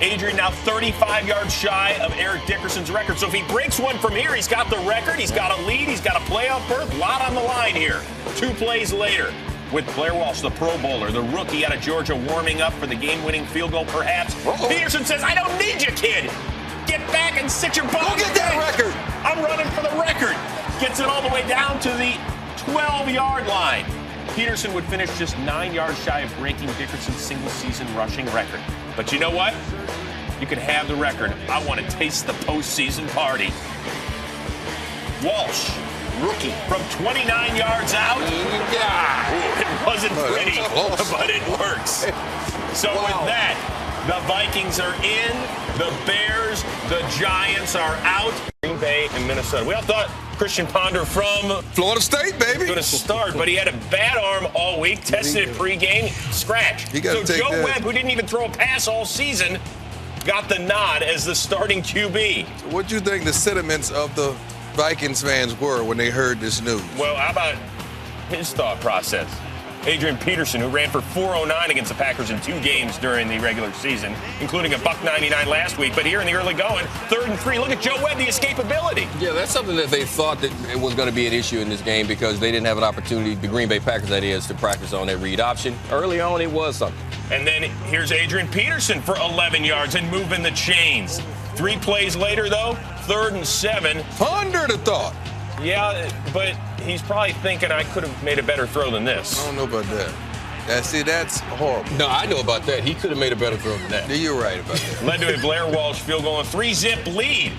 Adrian now 35 yards shy of Eric Dickerson's record. So if he breaks one from here, he's got the record. He's got a lead. He's got a playoff berth. A lot on the line here. 2 plays later. With Blair Walsh, the Pro Bowler, the rookie out of Georgia, warming up for the game-winning field goal, perhaps. Peterson says, I don't need you, kid. Get back and sit your butt. Go get that record. I'm running for the record. Gets it all the way down to the 12-yard line. Peterson would finish just 9 yards shy of breaking Dickerson's single-season rushing record. But you know what? You can have the record. I want to taste the postseason party. Walsh. Rookie from 29 yards out. It wasn't pretty, but it works. So with that, the Vikings are in, the Bears, the Giants are out. Green Bay and Minnesota. We all thought Christian Ponder from Florida State, baby, going to start, but he had a bad arm all week. Tested it pregame, scratch. So Joe Webb, who didn't even throw a pass all season, got the nod as the starting QB. What do you think the sentiments of the Vikings fans were when they heard this news? Well, how about his thought process? Adrian Peterson, who ran for .409 against the Packers in 2 games during the regular season, including a $1.99 last week. But here in the early going, 3rd and 3. Look at Joe Webb, the escapability. Yeah, that's something that they thought that it was going to be an issue in this game because they didn't have an opportunity, the Green Bay Packers, that is, to practice on that read option. Early on, it was something. And then here's Adrian Peterson for 11 yards and moving the chains. 3 plays later, though, 3rd and 7. Under the thought. Yeah, but he's probably thinking I could have made a better throw than this. I don't know about that. That's horrible. No, I know about that. He could have made a better throw than that. Yeah, you're right about that. Led to a Blair Walsh field goal and 3-zip lead.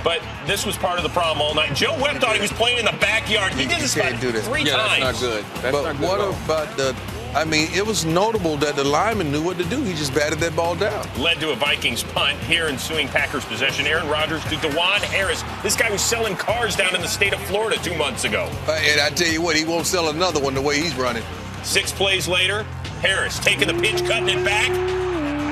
But this was part of the problem all night. Joe Webb thought he was playing in the backyard. He did this about 3 times. That's not good. That's but not good what about the... I mean, it was notable that the lineman knew what to do. He just batted that ball down. Led to a Vikings punt here ensuing Packers possession. Aaron Rodgers to DeJuan Harris. This guy was selling cars down in the state of Florida 2 months ago. And I tell you what, he won't sell another one the way he's running. 6 plays later, Harris taking the pitch, cutting it back.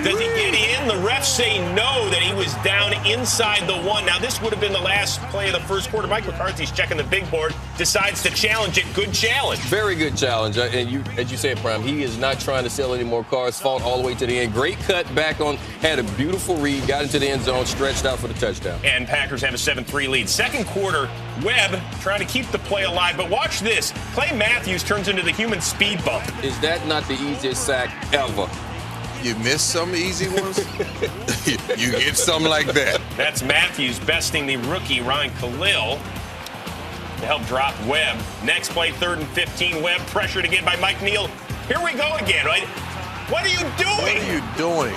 Does he get in? The refs say no, that he was down inside the 1. Now, this would have been the last play of the first quarter. Mike McCarthy's checking the big board, decides to challenge it. Good challenge. Very good challenge. And as you said, Prime, he is not trying to sell any more cars. Fought all the way to the end. Great cut back on, had a beautiful read, got into the end zone, stretched out for the touchdown. And Packers have a 7-3 lead. Second quarter, Webb trying to keep the play alive. But watch this. Clay Matthews turns into the human speed bump. Is that not the easiest sack ever? You miss some easy ones, you get some like that. That's Matthews besting the rookie Ryan Khalil to help drop Webb. Next play, 3rd and 15. Webb pressured again by Mike Neal. Here we go again, right? What are you doing? What are you doing?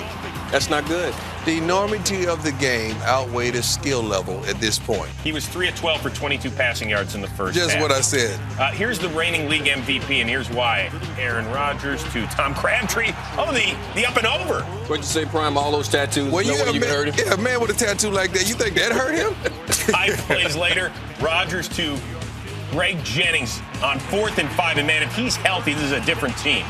That's not good. The enormity of the game outweighed his skill level at this point. He was 3 of 12 for 22 passing yards in the first Just half. what I said. Here's the reigning league MVP, and here's why. Aaron Rodgers to Tom Crabtree. Oh, the up and over. What'd you say, Prime? All those tattoos? Well, no way you can hurt him? Yeah, a man with a tattoo like that, you think that hurt him? 5 plays later, Rodgers to Greg Jennings on 4th and 5. And, man, if he's healthy, this is a different team.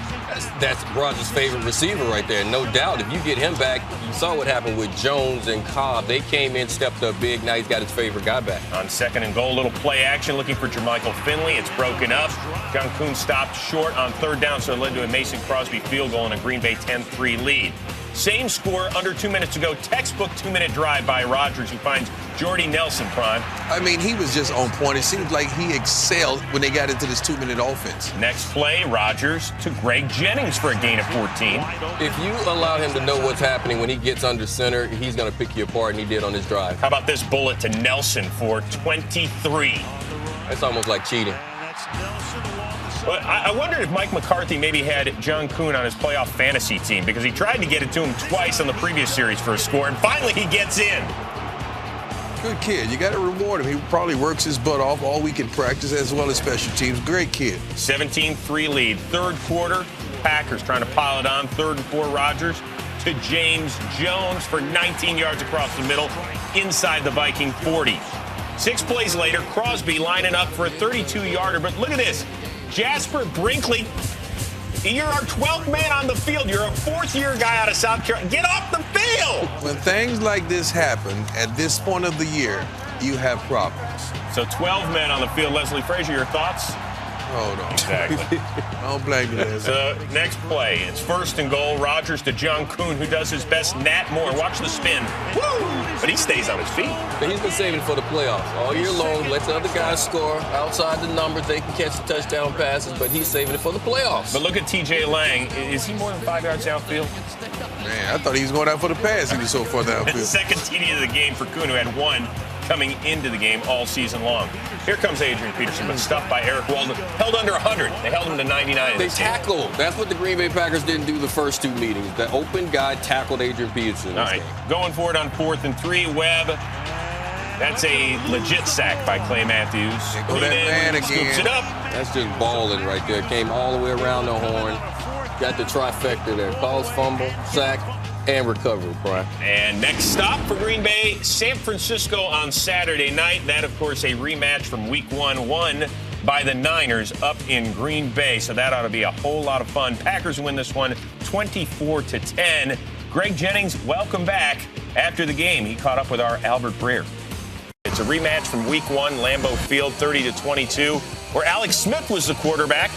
That's Rodgers' favorite receiver right there. No doubt. If you get him back, you saw what happened with Jones and Cobb. They came in, stepped up big. Now he's got his favorite guy back. On 2nd and goal, little play action looking for Jermichael Finley. It's broken up. John Kuhn stopped short on 3rd down, so it led to a Mason Crosby field goal and a Green Bay 10-3 lead. Same score under 2 minutes to go. Textbook 2-minute drive by Rodgers, who finds Jordy Nelson, Prime. I mean, he was just on point. It seemed like he excelled when they got into this 2-minute offense. Next play, Rodgers to Greg Jennings for a gain of 14. If you allow him to know what's happening when he gets under center, he's going to pick you apart, and he did on this drive. How about this bullet to Nelson for 23? That's almost like cheating. But I wondered if Mike McCarthy maybe had John Kuhn on his playoff fantasy team, because he tried to get it to him twice on the previous series for a score, and finally he gets in. Good kid. You got to reward him. He probably works his butt off all week in practice as well as special teams. Great kid. 17-3 lead. 3rd quarter, Packers trying to pile it on. 3rd and 4, Rodgers to James Jones for 19 yards across the middle inside the Viking 40. 6 plays later, Crosby lining up for a 32-yarder. But look at this. Jasper Brinkley, you're our 12th man on the field. You're a 4th-year guy out of South Carolina. Get off the field! When things like this happen at this point of the year, you have problems. So 12 men on the field. Leslie Frazier, your thoughts? Hold on. Exactly. Don't blame me, Leslie. So next play, it's 1st and goal. Rodgers to John Kuhn, who does his best. Nat Moore, watch the spin. Woo! But he stays on his feet. But he's been saving it for the playoffs all year long. Let the other guys score outside the numbers. They can catch the touchdown passes, but he's saving it for the playoffs. But look at T.J. Lang. Is he more than 5 yards downfield? Man, I thought he was going out for the pass. He was so far downfield. Second TD of the game for Kuhn, who had 1 coming into the game all season long. Here comes Adrian Peterson, but stuffed by Eric Walden. Held under 100. They held him to 99. They tackled. That's what the Green Bay Packers didn't do the first 2 meetings. The open guy tackled Adrian Peterson. All right, going for it on 4th and 3. Webb. That's a legit sack by Clay Matthews. Go that man again. Scoops it up. That's just balling right there. Came all the way around the horn. Got the trifecta there. Calls fumble, sack, and recovery, Brian. And next stop for Green Bay, San Francisco on Saturday night. That, of course, a rematch from Week 1, won by the Niners up in Green Bay. So that ought to be a whole lot of fun. Packers win this one 24-10. Greg Jennings, welcome back. After the game, he caught up with our Albert Breer. It's a rematch from Week 1, Lambeau Field, 30-22, where Alex Smith was the quarterback.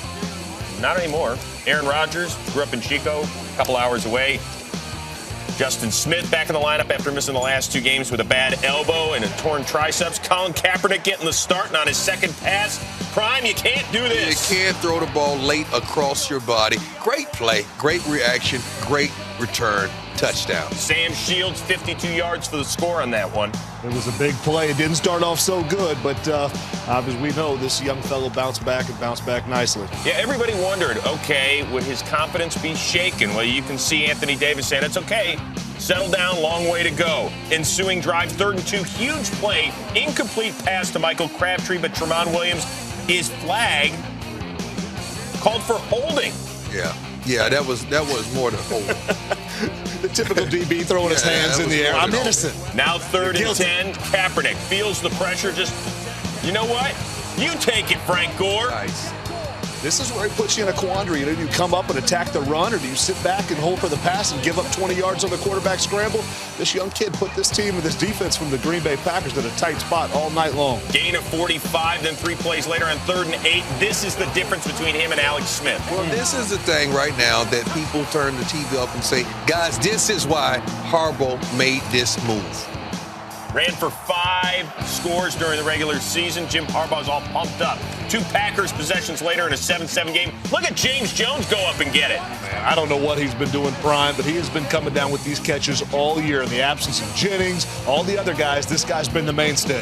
Not anymore. Aaron Rodgers grew up in Chico, a couple hours away. Justin Smith back in the lineup after missing the last 2 games with a bad elbow and a torn triceps. Colin Kaepernick getting the start and on his second pass. Prime, you can't do this. You can't throw the ball late across your body. Great play, great reaction, great return. touchdown. Sam Shields, 52 yards for the score on that one. It was a big play. It didn't start off so good, but as we know, this young fellow bounced back and bounced back nicely. Yeah, everybody wondered, okay, would his confidence be shaken? Well, you can see Anthony Davis saying, it's okay. Settle down, long way to go. Ensuing drive, 3rd and 2, huge play, incomplete pass to Michael Crabtree, but Tramon Williams is flagged, called for holding. Yeah, that was more than holding. The typical DB throwing his hands in the air. I'm innocent. Now 3rd and 10, Kaepernick feels the pressure, just, you know what? You take it, Frank Gore. Nice. This is where he puts you in a quandary. Do you come up and attack the run, or do you sit back and hold for the pass and give up 20 yards on the quarterback scramble? This young kid put this team and this defense from the Green Bay Packers in a tight spot all night long. Gain of 45, then 3 plays later on 3rd and 8. This is the difference between him and Alex Smith. Well, this is the thing right now that people turn the TV up and say, guys, this is why Harbaugh made this move. Ran for 5 scores during the regular season. Jim Harbaugh's all pumped up. 2 Packers possessions later in a 7-7 game. Look at James Jones go up and get it. Man, I don't know what he's been doing, Prime, but he has been coming down with these catches all year. In the absence of Jennings, all the other guys, this guy's been the mainstay.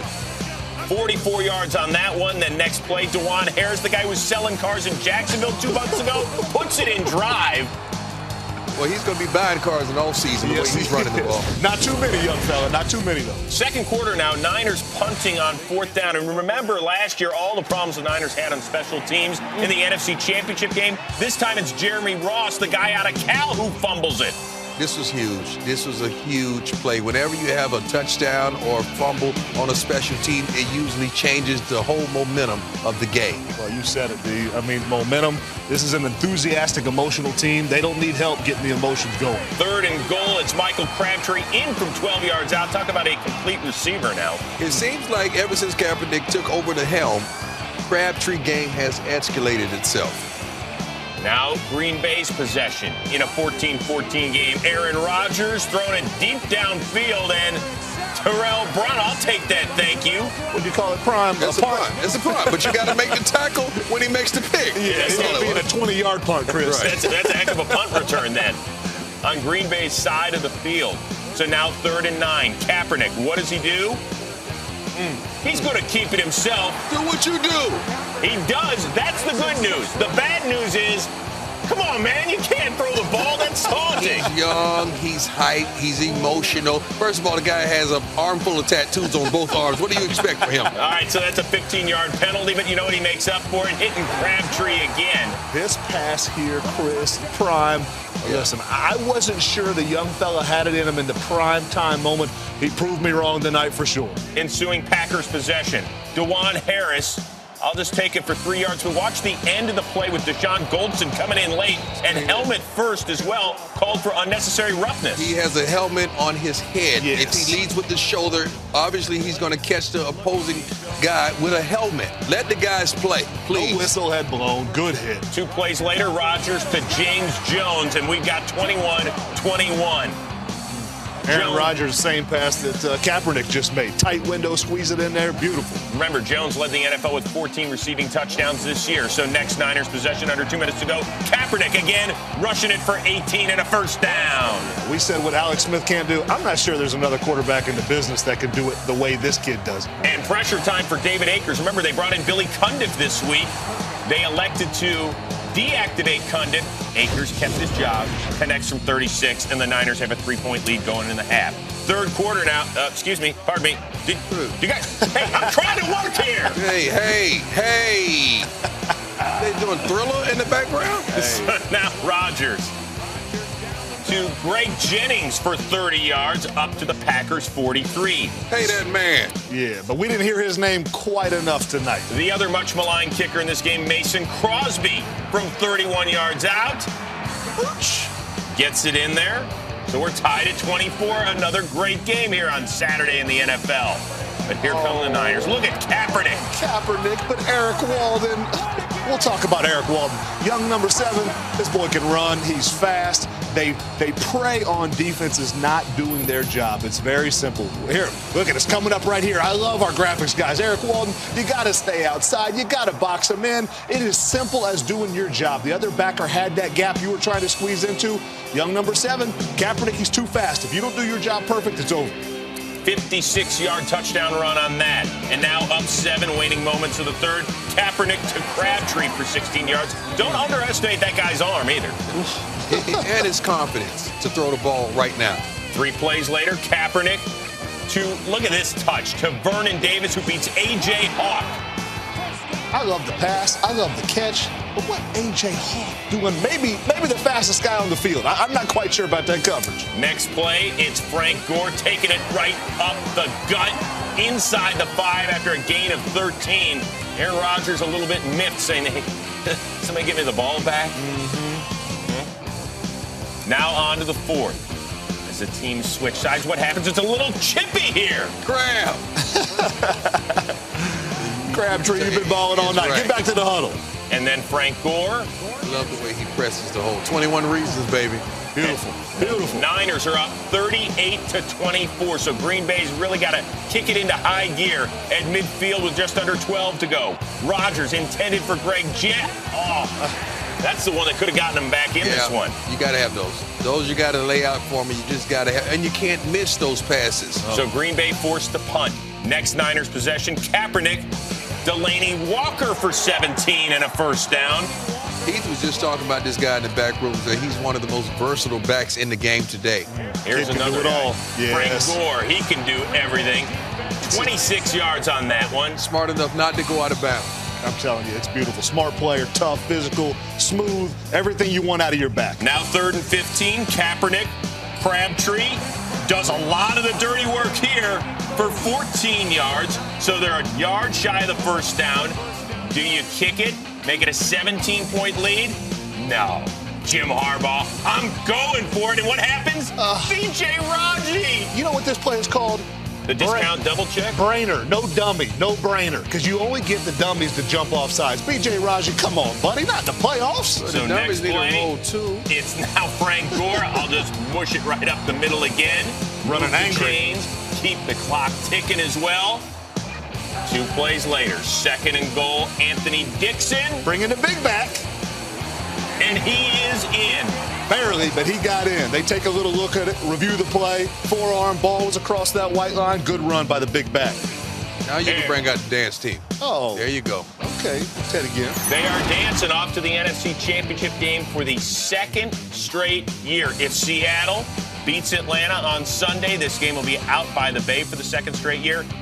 44 yards on that one. Then next play, DeJuan Harris, the guy who was selling cars in Jacksonville 2 months ago, puts it in drive. Well, he's going to be buying cars in all season the way he's running the ball. Not too many, young fella. Not too many, though. Second quarter now, Niners punting on 4th down. And remember last year, all the problems the Niners had on special teams in the NFC Championship game. This time it's Jeremy Ross, the guy out of Cal, who fumbles it. This was huge. This was a huge play. Whenever you have a touchdown or a fumble on a special team, it usually changes the whole momentum of the game. Well, you said it, D. I mean, momentum. This is an enthusiastic, emotional team. They don't need help getting the emotions going. 3rd and goal. It's Michael Crabtree in from 12 yards out. Talk about a complete receiver now. It seems like ever since Kaepernick took over the helm, Crabtree game has escalated itself. Now Green Bay's possession in a 14-14 game. Aaron Rodgers throwing it deep downfield, and Terrell Brown, I'll take that, thank you. What do you call it, Prime? It's a punt. It's a punt, but you got to make the tackle when he makes the pick. Yeah, it's going to be a 20-yard punt, Chris. Right. That's a heck of a punt return then on Green Bay's side of the field. So now 3rd and 9. Kaepernick, what does he do? He's going to keep it himself. Do what you do. He does. That's the good news. The bad news is, come on, man, you can't throw the ball. That's taunting. He's young, he's hyped, he's emotional. First of all, the guy has an armful of tattoos on both arms. What do you expect from him? All right, so that's a 15-yard penalty, but you know what he makes up for it? Hitting Crabtree again. This pass here, Chris, Prime. Listen, I wasn't sure the young fella had it in him in the prime time moment. He proved me wrong tonight for sure. Ensuing Packers possession. DeJuan Harris, I'll just take it for 3 yards. But watch the end of the play with Deshaun Goldson coming in late, and helmet first as well, called for unnecessary roughness. He has a helmet on his head. Yes. If he leads with the shoulder, obviously he's going to catch the opposing guy with a helmet. Let the guys play, please. No whistle had blown. Good hit. 2 plays later, Rodgers to James Jones, and we've got 21-21. Aaron Rodgers, same pass that Kaepernick just made. Tight window, squeeze it in there, beautiful. Remember, Jones led the NFL with 14 receiving touchdowns this year. So next Niners possession under 2 minutes to go. Kaepernick again, rushing it for 18 and a first down. We said what Alex Smith can't do. I'm not sure there's another quarterback in the business that can do it the way this kid does. And pressure time for David Akers. Remember, they brought in Billy Cundiff this week. They elected to deactivate Cundiff. Akers kept his job, connects from 36, and the Niners have a 3-point lead going in the half. 3rd quarter now. Pardon me. You guys, hey, I'm trying to work here. Hey. They doing Thriller in the background? So now Rodgers to Greg Jennings for 30 yards, up to the Packers 43. Hey, that man. Yeah, but we didn't hear his name quite enough tonight. The other much maligned kicker in this game, Mason Crosby, from 31 yards out. Gets it in there. So we're tied at 24. Another great game here on Saturday in the NFL. But here come the Niners. Look at Kaepernick. But Eric Walden. We'll talk about Eric Walden. Young number 7. This boy can run. He's fast. they prey on defenses not doing their job. It's very simple. Here, look at us coming up right here. I love our graphics guys. Eric Walden, you got to stay outside. You got to box them in. It is simple as doing your job. The other backer had that gap you were trying to squeeze into. Young number 7, Kaepernick, he's too fast. If you don't do your job perfect, it's over. 56-yard touchdown run on that. And now up 7, waiting moments of the third. Kaepernick to Crabtree for 16 yards. Don't underestimate that guy's arm either. And his confidence to throw the ball right now. 3 plays later, Kaepernick to, look at this touch, to Vernon Davis, who beats A.J. Hawk. I love the pass. I love the catch. But what A.J. Hawk doing? Maybe the fastest guy on the field. I'm not quite sure about that coverage. Next play, it's Frank Gore taking it right up the gut inside the 5 after a gain of 13. Aaron Rodgers a little bit miffed, saying, hey, somebody give me the ball back. Now on to the 4th. As the teams switch sides, what happens? It's a little chippy here. Grab. Crabtree, you've been balling all night. Get back to the huddle. And then Frank Gore. Love the way he presses the hole. 21 reasons, baby. Beautiful. Beautiful. Niners are up 38-24. So Green Bay's really got to kick it into high gear at midfield with just under 12 to go. Rodgers intended for Greg Jett. Oh, that's the one that could have gotten him back in this one. You got to have those. Those you got to lay out for me. You just got to have, and you can't miss those passes. So Green Bay forced to punt. Next Niners possession, Kaepernick. Delaney Walker for 17 and a first down. Heath was just talking about this guy in the back room, that he's one of the most versatile backs in the game today. Here's another guy. Frank Gore, he can do everything. 26 yards on that one. Smart enough not to go out of bounds. I'm telling you, it's beautiful. Smart player, tough, physical, smooth, everything you want out of your back. Now 3rd and 15, Kaepernick. Crabtree does a lot of the dirty work here for 14 yards. So they're a yard shy of the first down. Do you kick it? Make it a 17-point lead? No. Jim Harbaugh, I'm going for it. And what happens? B.J. Raji. You know what this play is called? The discount double check? Brainer. No dummy. No brainer. Because you only get the dummies to jump off sides. B.J. Raji, come on, buddy. Not the playoffs. So next play, it's now Frank Gore. I'll just mush it right up the middle again. Running angry. Chains, keep the clock ticking as well. 2 plays later, 2nd and goal, Anthony Dixon. Bringing the big back. And he is in. Barely, but he got in. They take a little look at it, review the play. Forearm, ball was across that white line. Good run by the big back. Now you can bring out the dance team. Oh. There you go. Okay, say it again. They are dancing off to the NFC Championship game for the 2nd straight year. If Seattle beats Atlanta on Sunday, this game will be out by the Bay for the 2nd straight year.